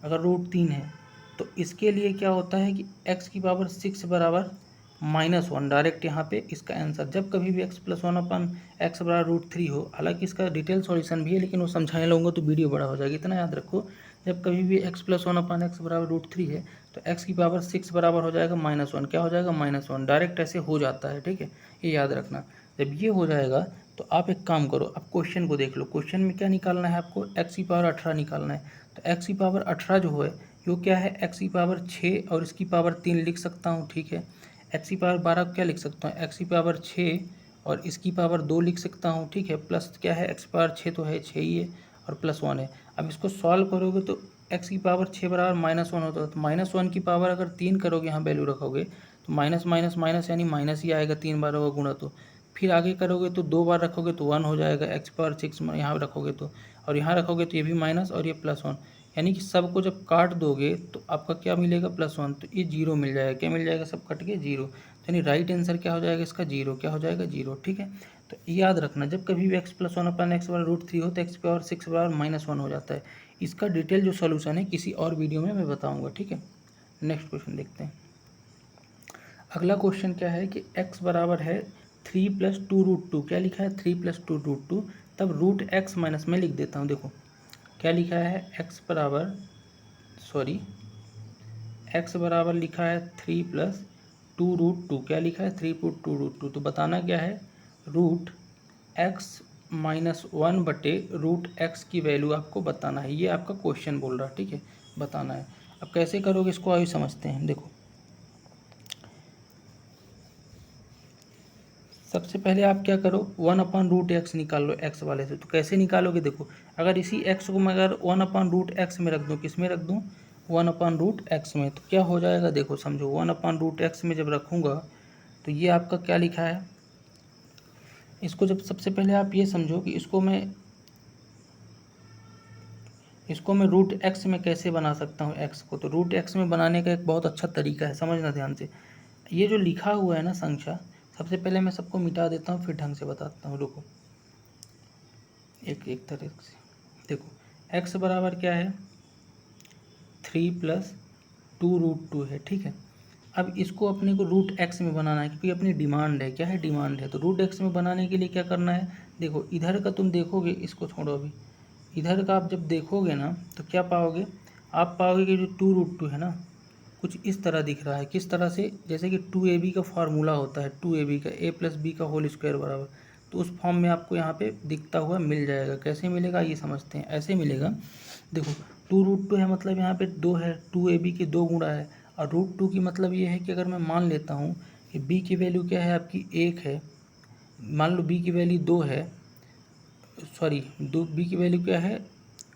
अगर √3 है तो इसके लिए क्या होता है कि x की पावर 6 बराबर -1। डायरेक्ट यहाँ पे इसका आंसर जब कभी भी x प्लस 1/x बराबर √3 हो, हालांकि इसका डिटेल सॉल्यूशन भी है लेकिन वो समझाने लगूंगा तो वीडियो बड़ा हो जाएगा। इतना याद रखो, जब कभी भी x प्लस 1/x बराबर √3 है तो x की पावर 6 बराबर हो जाएगा -1। क्या हो जाएगा? -1। डायरेक्ट ऐसे हो जाता है, ठीक है, ये याद रखना। जब ये हो जाएगा तो आप एक काम करो, अब क्वेश्चन को देख लो। क्वेश्चन में क्या निकालना है आपको? x की पावर 18 निकालना है। तो x की पावर 18 जो है यो क्या है? x की पावर 6 और इसकी पावर 3 लिख सकता हूँ, ठीक है। x की पावर 12 क्या लिख सकता हूँ? x की पावर 6 और इसकी पावर 2 लिख सकता हूँ, ठीक है। प्लस क्या है? x की पावर 6 तो है, 6 ही है और प्लस 1 है। अब इसको सॉल्व करोगे तो x की पावर 6 बराबर -1 होता है। तो -1 की पावर अगर 3 करोगे, यहाँ वैल्यू रखोगे तो माइनस माइनस माइनस यानी माइनस ही आएगा, 3 बार होगा गुणा। तो फिर आगे करोगे तो 2 बार रखोगे तो 1 हो जाएगा। x पावर 6 यहाँ रखोगे तो, और यहाँ रखोगे तो ये भी माइनस और ये +1, यानी कि सबको जब काट दोगे तो आपका क्या मिलेगा? +1। तो ये 0 मिल जाएगा। क्या मिल जाएगा? सब कट के 0। यानी राइट आंसर क्या हो जाएगा इसका? 0। क्या हो जाएगा? 0, ठीक है। तो याद रखना, जब कभी भी x प्लस 1/x बराबर √3 हो तो x पावर 6 बराबर -1 हो जाता है। इसका डिटेल जो सोल्यूशन है किसी और वीडियो में मैं बताऊँगा, ठीक है। नेक्स्ट क्वेश्चन देखते हैं। अगला क्वेश्चन क्या है कि x बराबर है 3 + 2√2। क्या लिखा है? 3 + 2√2। तब √x माइनस में लिख देता हूँ। देखो क्या लिखा है? x बराबर लिखा है 3 + 2√2। क्या लिखा है? 3 + 2√2। तो बताना क्या है? √x - 1/√x की वैल्यू आपको बताना है। ये आपका क्वेश्चन बोल रहा है, ठीक है, बताना है। अब कैसे करोगे इसको आइए समझते हैं। देखो सबसे पहले आप क्या करो, 1/√x निकाल लो x वाले से। तो कैसे निकालोगे? देखो अगर इसी x को मैं अगर 1/√x में रख दूँ, किस में रख दूँ? 1/√x में। तो क्या हो जाएगा? देखो समझो, 1/√x में जब रखूँगा तो ये आपका क्या लिखा है, इसको जब सबसे पहले आप ये समझो कि इसको मैं √x में कैसे बना सकता हूँ x को। तो √x में बनाने का एक बहुत अच्छा तरीका है, समझना ध्यान से। ये जो लिखा हुआ है ना संख्या, सबसे पहले मैं सबको मिटा देता हूँ फिर ढंग से बताता हूँ। रुको एक एक तरह से देखो, x बराबर क्या है? 3 + 2√2 है, ठीक है। अब इसको अपने को √x में बनाना है क्योंकि अपनी डिमांड है। क्या है? डिमांड है। तो √x में बनाने के लिए क्या करना है? देखो इधर का तुम देखोगे, इसको छोड़ो अभी, इधर का आप जब देखोगे ना तो क्या पाओगे? आप पाओगे कि जो 2√2 है ना, कुछ इस तरह दिख रहा है। किस तरह से? जैसे कि 2ab का फार्मूला होता है, 2ab का a + b का होल स्क्वायर बराबर, तो उस फॉर्म में आपको यहाँ पे दिखता हुआ मिल जाएगा। कैसे मिलेगा ये समझते हैं। ऐसे मिलेगा, देखो 2√2 है मतलब यहाँ पे 2 है, 2ab के 2 गुणा है, और √2 की मतलब ये है कि अगर मैं मान लेता हूँ कि b की वैल्यू क्या है आपकी 1 है, मान लो b की वैल्यू 2 है, सॉरी b की वैल्यू क्या है?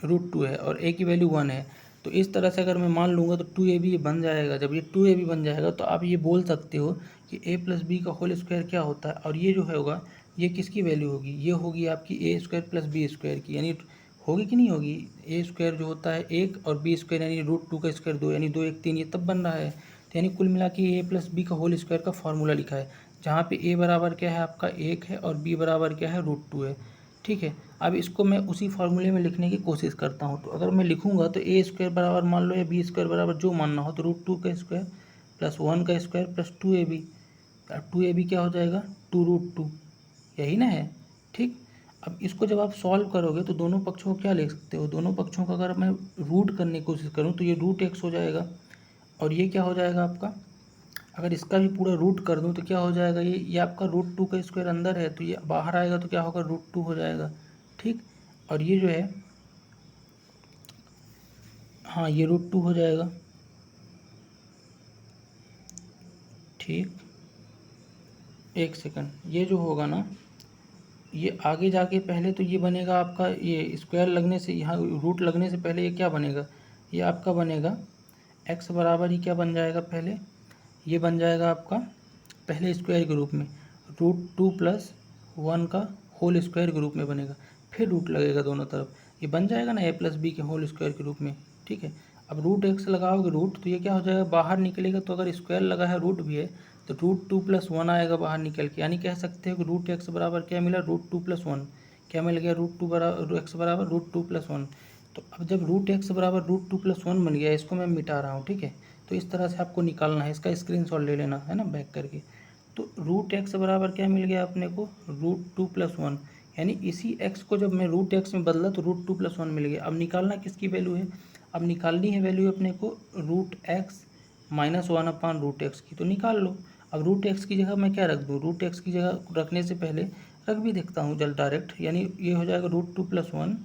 √2 है और a की वैल्यू 1 है। तो इस तरह से अगर मैं मान लूँगा तो 2ab ये बन जाएगा। जब ये 2ab बन जाएगा तो आप ये बोल सकते हो कि a + b का होल स्क्वायर क्या होता है, और ये जो होगा ये किसकी वैल्यू होगी? ये होगी आपकी a² + b² की, यानी होगी कि नहीं होगी? a² जो होता है 1 और b² यानी √2 का स्क्वायर 2, यानी 2 1 3, ये तब बन रहा है। तो यानी कुल मिला के a + b का होल स्क्वायर का फार्मूला लिखा है, जहाँ पे a बराबर क्या है आपका 1 है और b बराबर क्या है? √2 है, ठीक है। अब इसको मैं उसी फार्मूले में लिखने की कोशिश करता हूँ। तो अगर मैं लिखूँगा तो a² बराबर मान लो या b² बराबर जो मानना हो, तो √2 का स्क्वायर + 1 का स्क्वायर + 2ab। 2ab क्या हो जाएगा? 2√2, यही ना है, ठीक। अब इसको जब आप सॉल्व करोगे तो दोनों पक्षों को क्या ले सकते हो? दोनों पक्षों का अगर मैं रूट करने की कोशिश करूँ तो ये √x हो जाएगा, और ये क्या हो जाएगा आपका? अगर इसका भी पूरा रूट कर दूं तो क्या हो जाएगा? ये आपका √2 का स्क्वायर अंदर है तो ये बाहर आएगा तो क्या होगा? √2 हो जाएगा, ठीक। और ये जो है, हाँ ये √2 हो जाएगा, ठीक। एक सेकंड, ये जो होगा ना, ये आगे जाके पहले तो ये बनेगा आपका, ये स्क्वायर लगने से, यहाँ रूट लगने से पहले ये क्या बनेगा? ये आपका बनेगा x बराबर ही क्या बन जाएगा? पहले ये बन जाएगा आपका पहले स्क्वायर के रूप में √2 + 1 का होल स्क्वायर के रूप में बनेगा, फिर रूट लगेगा दोनों तरफ, ये बन जाएगा ना a + b के होल स्क्वायर के रूप में, ठीक है। अब √x लगाओगे रूट तो ये क्या हो जाएगा? बाहर निकलेगा। तो अगर स्क्वायर लगा है रूट भी है तो √2 + 1 आएगा बाहर निकल के, यानी कह सकते हो कि √x बराबर क्या मिला, √2 + 1 क्या मिल गया, √x बराबर √2 + 1। तो अब जब √x बराबर √2 + 1 बन गया, इसको मैं मिटा रहा हूँ, ठीक है। तो इस तरह से आपको निकालना है, इसका स्क्रीनशॉट ले लेना है ना बैक करके। तो √x बराबर क्या मिल गया अपने को, √2 + 1, यानी इसी x को जब मैं √x में बदला तो √2 + 1 मिल गया। अब निकालना किसकी वैल्यू है, अब निकालनी है वैल्यू अपने को √x - 1/√x की, तो निकाल लो। अब √x की जगह मैं क्या रख दूँ, √x की जगह रखने से पहले रख भी देखता हूँ जल डायरेक्ट, यानी ये हो जाएगा √2 + 1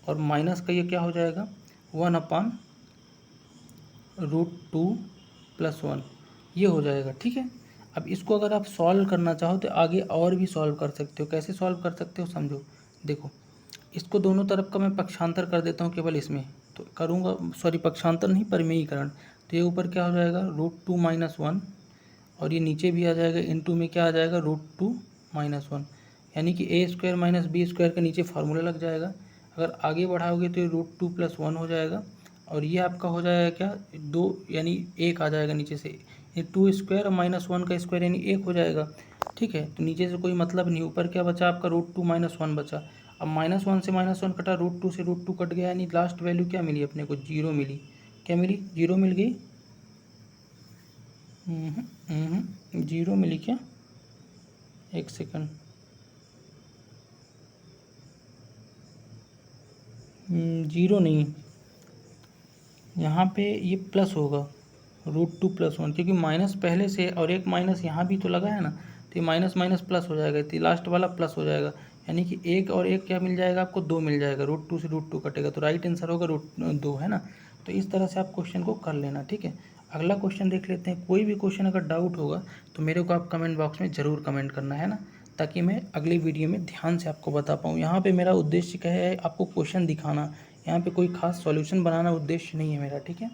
और माइनस का ये क्या हो जाएगा 1/√2 + 1, ये हो जाएगा, ठीक है। अब इसको अगर आप सॉल्व करना चाहो तो आगे और भी सॉल्व कर सकते हो। कैसे सॉल्व कर सकते हो समझो, देखो इसको दोनों तरफ का मैं पक्षांतर कर देता हूँ केवल इसमें, तो करूँगा, सॉरी पक्षांतर नहीं परिमेयीकरण। तो ये ऊपर क्या हो जाएगा √2 - 1 और ये नीचे भी आ जाएगा, इनटू में क्या आ जाएगा √2 - 1, यानी कि a² - b² के नीचे फार्मूला लग जाएगा। अगर आगे बढ़ाओगे तो ये √2 + 1 हो जाएगा और ये आपका हो जाएगा क्या 2, यानी 1 आ जाएगा नीचे से, ये 2² और -1 का स्क्वायर यानी 1 हो जाएगा, ठीक है। तो नीचे से कोई मतलब नहीं, ऊपर क्या बचा आपका √2 - 1 बचा। अब -1 से -1 कटा, √2 से √2 कट गया, यानी लास्ट वैल्यू क्या मिली अपने को, 0 मिली। क्या मिली, 0 मिल गई, 0 मिली क्या, एक सेकंड, 0 नहीं, यहाँ पे ये प्लस होगा √2 + 1, क्योंकि माइनस पहले से और एक माइनस यहाँ भी तो लगा है ना, तो ये माइनस माइनस प्लस हो जाएगा, तो लास्ट वाला प्लस हो जाएगा, यानी कि 1 और 1 क्या मिल जाएगा आपको, 2 मिल जाएगा, √2 से √2 कटेगा, तो राइट आंसर होगा √2, है ना। तो इस तरह से आप क्वेश्चन को कर लेना, ठीक है। अगला क्वेश्चन देख लेते हैं। कोई भी क्वेश्चन अगर डाउट होगा तो मेरे को आप कमेंट बॉक्स में ज़रूर कमेंट करना है ना, ताकि मैं अगली वीडियो में ध्यान से आपको बता पाऊँ। यहाँ पे मेरा उद्देश्य क्या है, आपको क्वेश्चन दिखाना, यहाँ पे कोई खास सॉल्यूशन बनाना उद्देश्य नहीं है मेरा, ठीक है,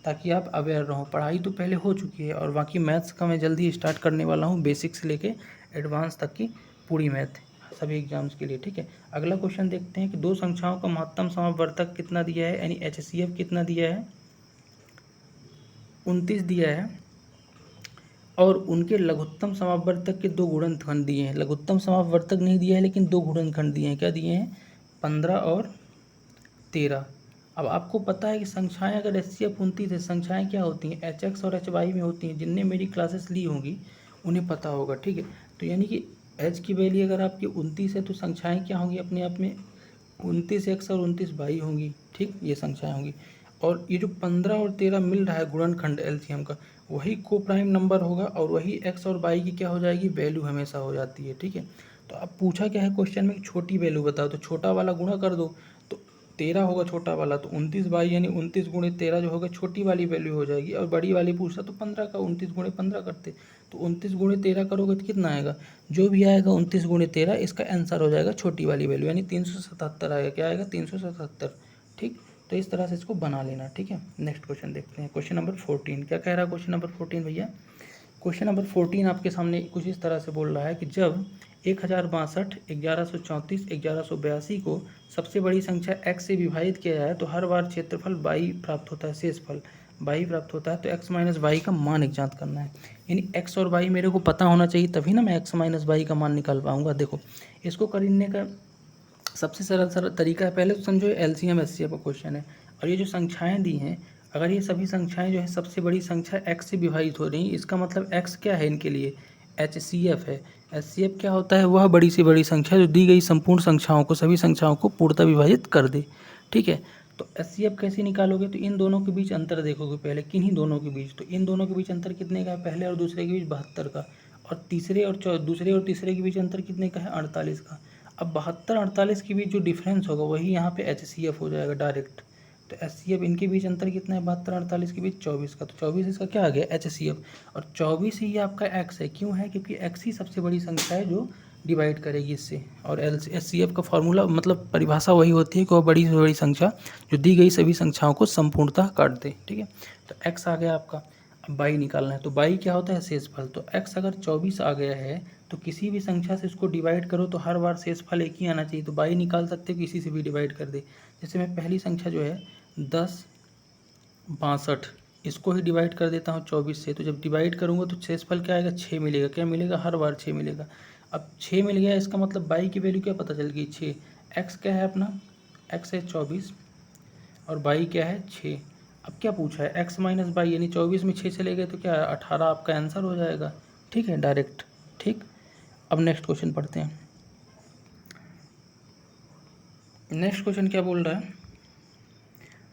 ताकि आप अवेयर रहो। पढ़ाई तो पहले हो चुकी है और बाकी मैथ्स का मैं जल्दी स्टार्ट करने वाला हूँ, बेसिक से लेके एडवांस तक की पूरी मैथ सभी एग्जाम्स के लिए, ठीक है। अगला क्वेश्चन देखते हैं कि दो संख्याओं का महत्तम समावर्तक कितना दिया है, यानी HCF कितना दिया है, 29 दिया है, और उनके लघुत्तम समावर्तक के 2 गुणनखंड दिए हैं। लघुत्तम समावर्तक नहीं दिया है लेकिन 2 गुणनखंड दिए हैं, क्या दिए हैं, 15 और 13। अब आपको पता है कि संख्याएं अगर HCF 29 है, संख्याएं क्या होती हैं, HX और HY में होती हैं। जिनने मेरी क्लासेस ली होंगी उन्हें पता होगा, ठीक है। तो यानी कि H की वैल्यू अगर आपकी 29 है तो संख्याएं क्या होंगी अपने आप में, 29X और 29Y होंगी, ठीक, ये संख्याएं होंगी। और ये जो 15 और 13 मिल रहा है गुणनखंड LCM का, वही को प्राइम नंबर होगा और वही X और Y की क्या हो जाएगी, वैल्यू हमेशा हो जाती है, ठीक है। तो अब पूछा क्या है क्वेश्चन में, छोटी वैल्यू बताओ, तो छोटा वाला गुणा कर दो, तो 13 होगा छोटा वाला, तो 29Y यानी 29 × 13 जो होगा छोटी वाली वैल्यू हो जाएगी। और बड़ी वाली पूछता तो 15 का 29 × 15 करते, तो 29 × 13 करोगे तो कितना आएगा, जो भी आएगा 29 × 13 इसका आंसर हो जाएगा छोटी वाली वैल्यू, यानी 377 आएगा। क्या आएगा, 377, ठीक। तो इस तरह से इसको बना लेना, ठीक है। नेक्स्ट क्वेश्चन देखते हैं, क्वेश्चन नंबर 14 क्या कह रहा है, क्वेश्चन नंबर 14 भैया, क्वेश्चन नंबर 14 आपके सामने कुछ इस तरह से बोल रहा है कि जब 1062, 1134, 1182 को सबसे बड़ी संख्या x से विभाजित किया जाए तो हर बार क्षेत्रफल y प्राप्त होता है, शेषफल y प्राप्त होता है। तो x - y का मान ज्ञात करना है, यानी x और y मेरे को पता होना चाहिए, तभी ना मैं x - y का मान निकाल पाऊंगा। देखो इसको करने का सबसे सरल तरीका है, पहले तो समझो LCM HCF का क्वेश्चन है, और ये जो संख्याएं दी हैं, अगर ये सभी संख्याएं जो है सबसे बड़ी संख्या x से विभाजित हो रही, इसका मतलब x क्या है इनके लिए, HCF है। HCF क्या होता है, वह बड़ी से बड़ी संख्या जो दी गई संपूर्ण संख्याओं को, सभी संख्याओं को पूर्णतः विभाजित कर दे, ठीक है। तो HCF कैसे निकालोगे, तो इन दोनों के बीच अंतर देखोगे पहले, किन्हीं दोनों के बीच, तो इन दोनों के बीच अंतर कितने का है, पहले और दूसरे के बीच 72 का, और तीसरे और तीसरे के बीच अंतर कितने का है, 48 का। अब 72 48 के बीच जो डिफरेंस होगा वही यहाँ पे HCF हो जाएगा डायरेक्ट। तो HCF इनके बीच अंतर कितना है, 72 48 के बीच 24 का, तो 24 इसका क्या आ गया, HCF। और 24 ही आपका x है, क्यों है, क्योंकि x ही सबसे बड़ी संख्या है जो डिवाइड करेगी इससे। और HCF का फॉर्मूला मतलब परिभाषा वही होती है कि वह बड़ी से बड़ी संख्या जो दी गई सभी संख्याओं को संपूर्णतः काट दे, ठीक है। तो x आ गया आपका। अब y निकालना है, तो y क्या होता है, शेषफल। तो x अगर 24 आ गया है तो किसी भी संख्या से इसको डिवाइड करो तो हर बार शेषफल एक ही आना चाहिए, तो y निकाल सकते हो किसी से भी डिवाइड कर दे। जैसे मैं पहली संख्या जो है 10 62, इसको ही डिवाइड कर देता हूँ 24 से, तो जब डिवाइड करूँगा तो शेषफल क्या आएगा, 6 मिलेगा। क्या मिलेगा, हर बार 6 मिलेगा। अब 6 मिल गया, इसका मतलब y की वैल्यू क्या पता चल गई, 6। x क्या है अपना, x है 24 और y क्या है 6। अब क्या पूछा है, x माइनस y, यानी 24 में 6 चले गए तो क्या है 18 आपका आंसर हो जाएगा। ठीक है, डायरेक्ट। ठीक, अब नेक्स्ट क्वेश्चन पढ़ते हैं। नेक्स्ट क्वेश्चन क्या बोल रहा है,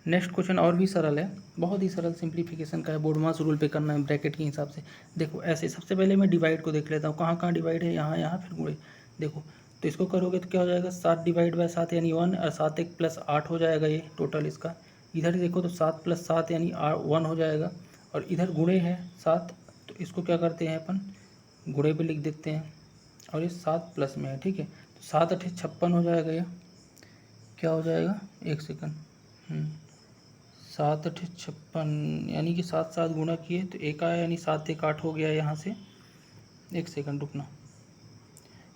नेक्स्ट क्वेश्चन और भी सरल है, बहुत ही सरल, सिंप्लीफिकेशन का है, बोडमास रूल पे करना है ब्रैकेट के हिसाब से। देखो ऐसे, सबसे पहले मैं डिवाइड को देख लेता हूँ, कहाँ कहाँ डिवाइड है, यहाँ यहाँ, फिर गुणे। देखो तो इसको करोगे तो क्या हो जाएगा, 7 डिवाइड बाय 7 यानी 1, और 7 1 प्लस 8 हो जाएगा ये टोटल इसका। इधर देखो तो 7 प्लस 7 यानी 1 हो जाएगा, और इधर गुणे है 7, तो इसको क्या करते हैं अपन, गुणे पे लिख देते हैं, और ये 7 प्लस में है। ठीक है, तो 7 8 56 हो जाएगा, ये क्या हो जाएगा, 1 सेकंड, 7 8 56, यानी कि 7 7 गुणा किए तो 1 आया, यानी 7 1 8 हो गया यहाँ से। 1 सेकंड रुकना,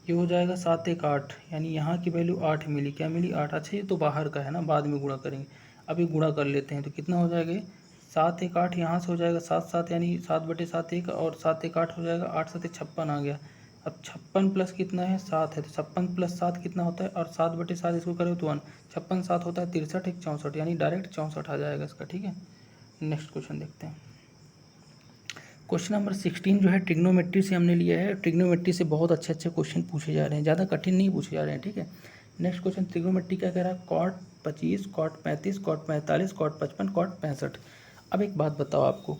ये हो जाएगा 7 1 8, यानी यहाँ की वैल्यू 8 मिली। क्या मिली, 8। अच्छा ये तो बाहर का है ना, बाद में गुणा करेंगे, अभी गुणा कर लेते हैं। तो कितना हो जाएगा, 7 1 8 यहाँ से हो जाएगा 7 7, यानी 7/7 1, और 7 1 8 हो जाएगा, 8 7 56 आ गया। अब 56 प्लस कितना है, 7 है, तो 56 प्लस 7 कितना होता है, और 7/7 इसको करें तो 1, 56 7 होता है 63 1 64, यानी डायरेक्ट 64 आ जाएगा इसका। ठीक है, नेक्स्ट क्वेश्चन देखते हैं। क्वेश्चन नंबर 16 जो है ट्रिग्नोमेट्री से हमने लिया है। ट्रिग्नोमेट्री से बहुत अच्छे अच्छे क्वेश्चन पूछे जा रहे हैं, ज़्यादा कठिन नहीं पूछे जा रहे हैं। ठीक है, नेक्स्ट क्वेश्चन ट्रिग्नोमेट्री क्या कह रहा है, cot 25, cot 35, cot 45, cot 55, cot 65। अब एक बात बताओ, आपको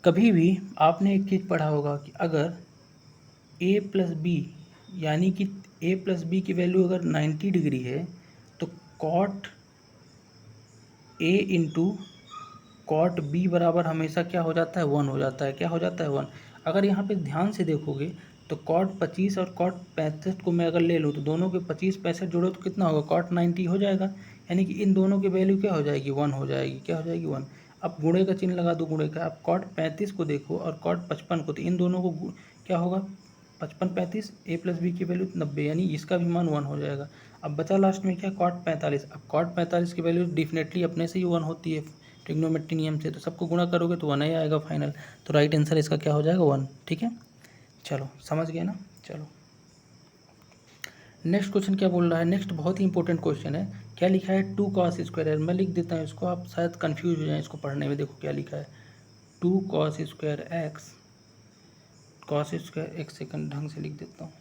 कभी भी आपने एक चीज़ पढ़ा होगा कि अगर a प्लस बी, यानी कि a प्लस बी की वैल्यू अगर 90 डिग्री है, तो cot a into cot b बराबर हमेशा क्या हो जाता है, 1 हो जाता है। क्या हो जाता है, 1। अगर यहाँ पे ध्यान से देखोगे तो कॉट 25 और कॉट 65 को मैं अगर ले लूँ तो दोनों के 25 65 जोड़ो तो कितना होगा, कॉट 90 हो जाएगा, यानी कि इन दोनों की वैल्यू क्या हो जाएगी, 1 हो जाएगी। क्या हो जाएगी, 1। अब गुणे का चिन्ह लगा दो, गुणे का। अब कॉट 35 को देखो और कॉट 55 को, तो इन दोनों को क्या होगा, 55 35, a प्लस बी की वैल्यू 90, यानी इसका भी मान 1 हो जाएगा। अब बचा लास्ट में क्या, कॉट 45। अब कॉट 45 की वैल्यू डेफिनेटली अपने से ही 1 होती है ट्रिग्नोमेट्री नियम से, तो सबको गुणा करोगे तो 1 ही आएगा फाइनल। तो राइट आंसर इसका क्या हो जाएगा, 1। ठीक है, चलो समझ गए ना। चलो नेक्स्ट क्वेश्चन क्या बोल रहा है, नेक्स्ट बहुत ही इंपॉर्टेंट क्वेश्चन है। क्या लिखा है, 2 cos स्क्वायर, मैं लिख देता हूँ इसको, आप शायद कन्फ्यूज हो जाएं इसको पढ़ने में। देखो क्या लिखा है, 2 cos square x, cos square, एक सेकंड ढंग से लिख देता हूँ,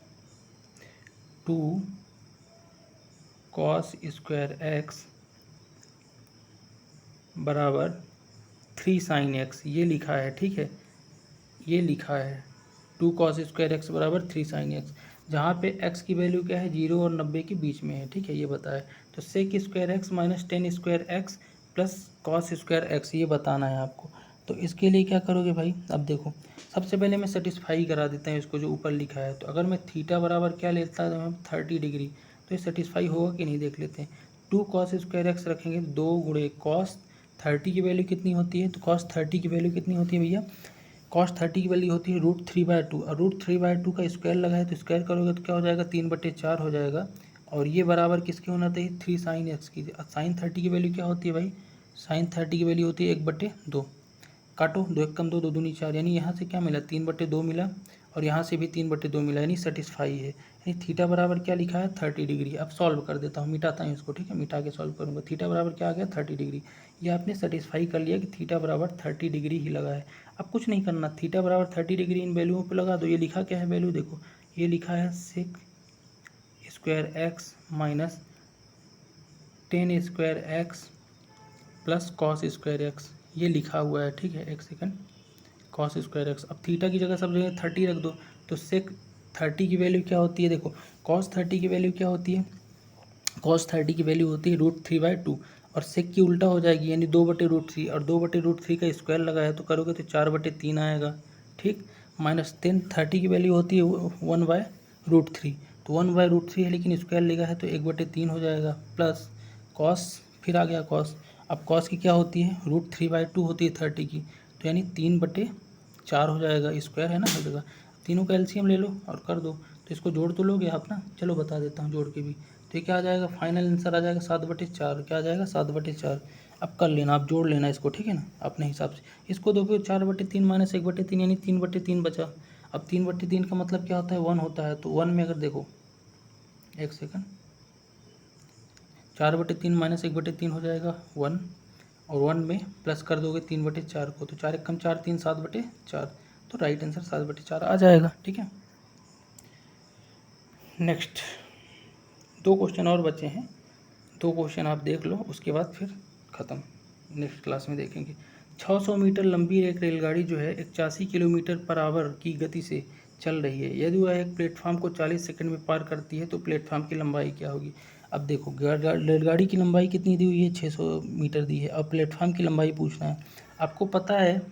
2 cos स्क्वायर एक्स बराबर 3 sin x, ये लिखा है। ठीक है, ये लिखा है 2 cos स्क्वायर एक्स बराबर 3 sin x, जहाँ पे x की वैल्यू क्या है, 0 और 90 के बीच में है। ठीक है, ये बताया। तो sec square x minus 10 square x plus cos square x, ये बताना है आपको। तो इसके लिए क्या करोगे भाई, अब देखो सबसे पहले मैं सेटिस्फाई करा देता हूँ इसको, जो ऊपर लिखा है। तो अगर मैं थीटा बराबर क्या लेता हूँ, 30 डिग्री, तो ये सेटिस्फाई होगा कि नहीं देख लेते हैं। 2 cos स्क्वायर एक्स रखेंगे, 2 गुणे कॉस 30 की वैल्यू कितनी होती है, तो कॉस 30 की वैल्यू कितनी होती है भैया, कॉस 30 की वैल्यू होती है √3/2, और √3/2 का स्क्वायर लगा है तो स्क्वायर करोगे तो क्या हो जाएगा, 3/4 हो जाएगा। और ये बराबर किसके होना चाहिए, 3 sin x की। साइन 30 की वैल्यू क्या होती है भाई, साइन 30 की वैल्यू होती है 1/2। काटो, 2 1 कम 2, 2 दूनी 4, यानी यहाँ से क्या मिला, 3/2 मिला, और यहाँ से भी 3/2 मिला, यानी सेटिस्फाई है। यानी थीटा बराबर क्या लिखा है, 30 डिग्री। अब सॉल्व कर देता हूँ, मिटाता हूँ इसको। ठीक है, मिटा के सॉल्व करूँगा। थीटा बराबर क्या आ गया, 30 डिग्री। ये आपने सेटिस्फाई कर लिया कि थीटा बराबर 30 डिग्री ही लगा है। अब कुछ नहीं करना, थीटा बराबर 30 डिग्री इन वैल्यूओं पे लगा दो। ये लिखा क्या है वैल्यू, देखो ये लिखा है sec square x minus 10 square x plus cos square x, ये लिखा हुआ है। ठीक है, एक सेकंड, कॉस स्क्वायर एक्स। अब थीटा की जगह सब जगह 30 रख दो, तो सेक 30 की वैल्यू क्या होती है, देखो कॉस 30 की वैल्यू क्या होती है, कॉस 30 की वैल्यू होती है √3/2, और सेक की उल्टा हो जाएगी, यानी 2/√3, और 2/√3 का स्क्वायर लगा है तो करोगे तो 4/3 आएगा। ठीक, माइनस 10 30 की वैल्यू होती है 1/√3, तो 1/√3 है लेकिन स्क्वायर लेगा है तो 1/3 हो जाएगा, प्लस कॉस, फिर आ गया कॉस। अब कॉस की क्या होती है, √3/2 होती है 30 की, तो यानी 3/4 हो जाएगा, स्क्वायर है ना हर जगह। तीनों का एलसीएम ले लो और कर दो, तो इसको जोड़ तो लोगे आप ना, चलो बता देता हूँ जोड़ के भी। तो ये क्या आ जाएगा, फाइनल आंसर आ जाएगा 7/4। क्या आ जाएगा, 7/4। अब कर लेना, आप जोड़ लेना इसको, ठीक है ना, अपने हिसाब से। इसको देखो 4/3 माइनस 1/3 यानी 3/3 बचा। अब 3/3 का मतलब क्या होता है, 1 होता है। तो 1 में अगर देखो, एक सेकंड, 4/3 माइनस 1/3 हो जाएगा 1, और 1 में प्लस कर दोगे 3/4 को, तो 4 एक कम 4, 3 7/4, तो राइट आंसर 7/4 आ जाएगा, ठीक है। नेक्स्ट 2 क्वेश्चन और बचे हैं, 2 क्वेश्चन आप देख लो, उसके बाद फिर ख़त्म, नेक्स्ट क्लास में देखेंगे। 600 मीटर लंबी एक रेलगाड़ी जो है 81 किलोमीटर पर आवर की गति से चल रही है। यदि वह एक प्लेटफॉर्म को 40 सेकंड में पार करती है तो प्लेटफॉर्म की लंबाई क्या होगी। अब देखो, रेलगाड़ी की लंबाई कितनी दी हुई है, 600 मीटर दी है। अब प्लेटफॉर्म की लंबाई पूछना है। आपको पता है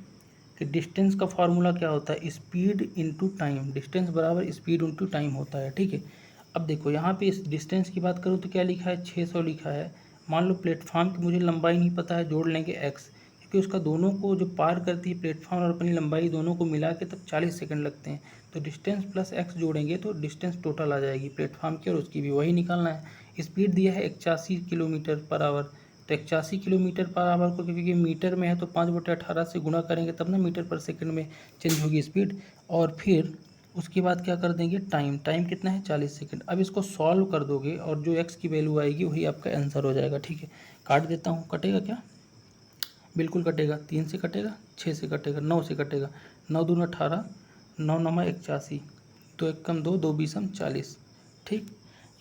कि डिस्टेंस का फार्मूला क्या होता है, स्पीड इंटू टाइम। डिस्टेंस बराबर स्पीड इंटू टाइम होता है, ठीक है। अब देखो यहाँ पे इस डिस्टेंस की बात करूँ तो क्या लिखा है, 600 लिखा है। मान लो प्लेटफॉर्म की मुझे लंबाई नहीं पता है, जोड़ लेंगे x, क्योंकि उसका दोनों को जो पार करती है प्लेटफॉर्म और अपनी लंबाई दोनों को मिला के तब 40 सेकंड लगते हैं। तो डिस्टेंस प्लस x जोड़ेंगे तो डिस्टेंस टोटल आ जाएगी प्लेटफॉर्म की, और उसकी भी वही निकालना है। स्पीड दिया है 81 किलोमीटर पर आवर, तो 81 किलोमीटर पर आवर को क्योंकि मीटर में है तो 5/18 से गुणा करेंगे तब ना मीटर पर सेकंड में चेंज होगी स्पीड। और फिर उसके बाद क्या कर देंगे, टाइम। टाइम कितना है, 40 सेकंड। अब इसको सॉल्व कर दोगे और जो x की वैल्यू आएगी वही आपका आंसर हो जाएगा, ठीक है। काट देता हूँ, कटेगा क्या, बिल्कुल कटेगा। 3 से कटेगा, 6 से कटेगा, 9 से कटेगा। 9 दूना 18, 9 9 81, 2 1 कम 2, 2 20 40, ठीक।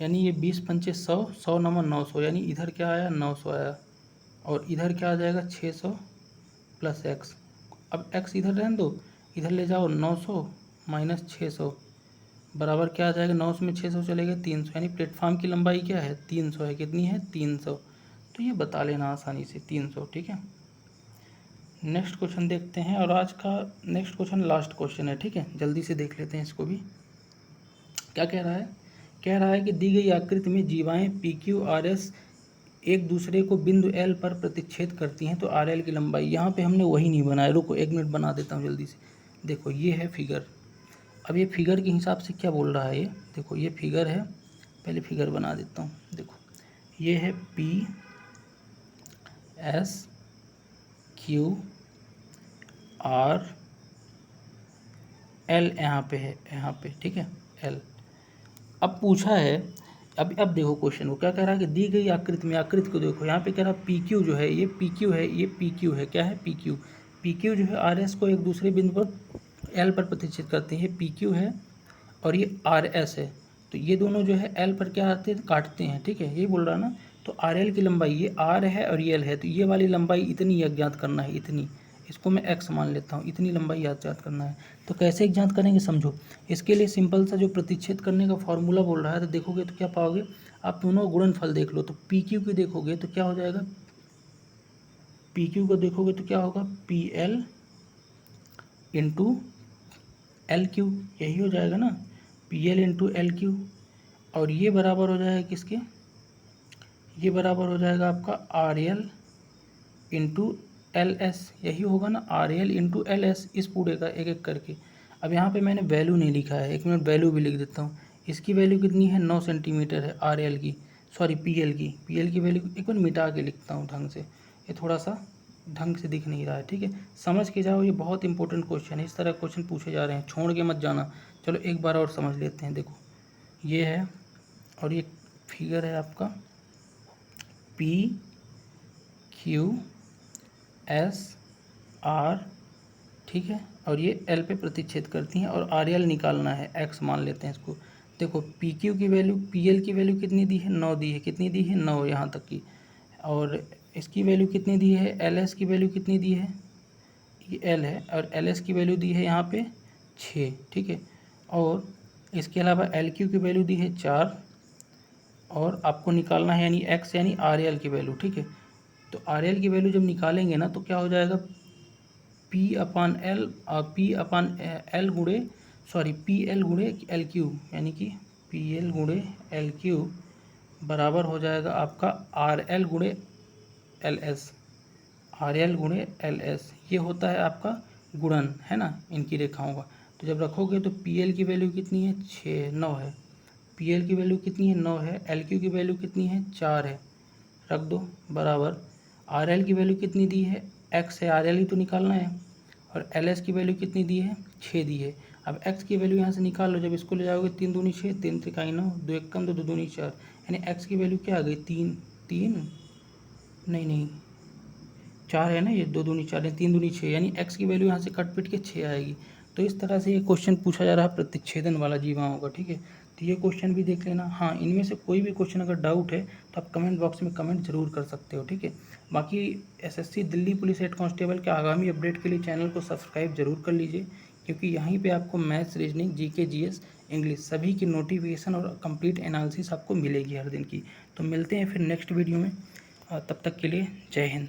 यानी ये 20 पंचे 100, 100 900, यानी इधर क्या आया, 900 आया, और इधर क्या आ जाएगा, 600 प्लस x। अब x इधर रहने दो, इधर ले जाओ, 900 माइनस 600 बराबर क्या आ जाएगा, 900 में 600 चलेगा 300, यानी प्लेटफॉर्म की लंबाई क्या है, 300 है। कितनी है, 300। तो ये बता लेना आसानी से, 300, ठीक है। नेक्स्ट क्वेश्चन देखते हैं, और आज का नेक्स्ट क्वेश्चन लास्ट क्वेश्चन है, ठीक है। जल्दी से देख लेते हैं इसको भी। क्या कह रहा है, कह रहा है कि दी गई आकृति में जीवाएँ PQ, RS एक दूसरे को बिंदु L पर प्रतिच्छेद करती हैं, तो RL की लंबाई। यहाँ पे हमने वही नहीं बनाया, रुको 1 मिनट बना देता हूँ जल्दी से। देखो ये है फिगर। अब ये फिगर के हिसाब से क्या बोल रहा है, ये देखो ये फिगर है, पहले फिगर बना देता हूँ। देखो ये है PSQR L, यहाँ पे है, यहाँ पे, ठीक है, L। अब पूछा है, अब देखो क्वेश्चन को क्या कह रहा है कि दी गई आकृति में, आकृति को देखो, यहाँ पे कह रहा है PQ जो है ये PQ है, ये PQ है, क्या है, PQ जो है RS को एक दूसरे बिंदु पर L पर प्रतिच्छेद करते हैं, PQ है, और ये RS है। तो ये दोनों जो है L पर क्या आते हैं, काटते हैं, ठीक है, यही बोल रहा ना। तो RL की लंबाई, ये R है और ये L है, तो ये वाली लंबाई इतनी अज्ञात करना है, इतनी, इसको मैं x मान लेता हूँ, इतनी लंबाई याद करना है। तो कैसे ज्ञात करेंगे, समझो। इसके लिए सिंपल सा जो प्रतिच्छेद करने का फॉर्मूला बोल रहा है, तो देखोगे तो क्या पाओगे, आप दोनों गुणनफल देख लो। तो PQ की देखोगे तो क्या हो जाएगा, PQ को देखोगे तो क्या होगा, PL इंटू LQ, यही हो जाएगा ना, PL इंटू LQ। और ये बराबर हो जाएगा किसके, ये बराबर हो जाएगा आपका RL इंटू LS, यही होगा ना, RL इंटू LS, इस पूरे का एक एक करके। अब यहाँ पे मैंने वैल्यू नहीं लिखा है, 1 मिनट वैल्यू भी लिख देता हूँ। इसकी वैल्यू कितनी है, 9 सेंटीमीटर है RL की, सॉरी PL की वैल्यू एक बार मिटा के लिखता हूँ ढंग से, ये थोड़ा सा ढंग से दिख नहीं रहा है, ठीक है। समझ के जाओ, ये बहुत इंपॉर्टेंट क्वेश्चन है, इस तरह क्वेश्चन पूछे जा रहे हैं, छोड़ के मत जाना। चलो एक बार और समझ लेते हैं। देखो ये है, और ये फिगर है आपका PQSR, ठीक है, और ये L पे प्रतिच्छेद करती हैं, और RL निकालना है, x मान लेते हैं इसको। देखो PQ की वैल्यू, PL की वैल्यू कितनी दी है, 9 दी है, कितनी दी है, 9 यहाँ तक की। और इसकी वैल्यू कितनी दी है, LS की वैल्यू कितनी दी है, ये L है, और LS की वैल्यू दी है यहाँ पे 6, ठीक है। और इसके अलावा LQ की वैल्यू दी है 4, और आपको निकालना है यानी x यानी RL की वैल्यू, ठीक है। तो RL की वैल्यू जब निकालेंगे ना तो क्या हो जाएगा, P/L गुणे, सॉरी PL गुणे LQ, यानी कि PL गुणे LQ बराबर हो जाएगा आपका RL गुणे LS, RL गुणे LS, ये होता है आपका गुणन, है ना, इनकी रेखाओं का। तो जब रखोगे तो PL की वैल्यू कितनी है, 9 है, की वैल्यू कितनी है, 9 है, LQ की वैल्यू कितनी है, 4 है, रख दो बराबर। आर एल की वैल्यू कितनी दी है, एक्स है, आर एल ही तो निकालना है, और एल एस की वैल्यू कितनी दी है, 6 दी है। अब एक्स की वैल्यू यहाँ से निकाल लो, जब इसको ले जाओगे 3 दूनी 6, 3 त्रिकाई 9, 2 एक कम 2, 2 दूनी 4, यानी एक्स की वैल्यू क्या आ गई, 3, 3 नहीं 4 है ना, ये 2 दूनी 4 है, 3 दूनी 6, यानी एक्स की वैल्यू यहाँ से कट पिट के 6 आएगी। तो इस तरह से ये क्वेश्चन पूछा जा रहा है प्रतिच्छेदन वाला जीवाओं का, ठीक है। तो ये क्वेश्चन भी देख लेना। हाँ, इनमें से कोई भी क्वेश्चन अगर डाउट है तो आप कमेंट बॉक्स में कमेंट जरूर कर सकते हो, ठीक है। बाकी SSC Delhi police head constable के आगामी अपडेट के लिए चैनल को सब्सक्राइब जरूर कर लीजिए, क्योंकि यहीं पे आपको maths, reasoning, GK, GS, English सभी की नोटिफिकेशन और कंप्लीट एनालिसिस आपको मिलेगी हर दिन की। तो मिलते हैं फिर नेक्स्ट वीडियो में, तब तक के लिए जय हिंद।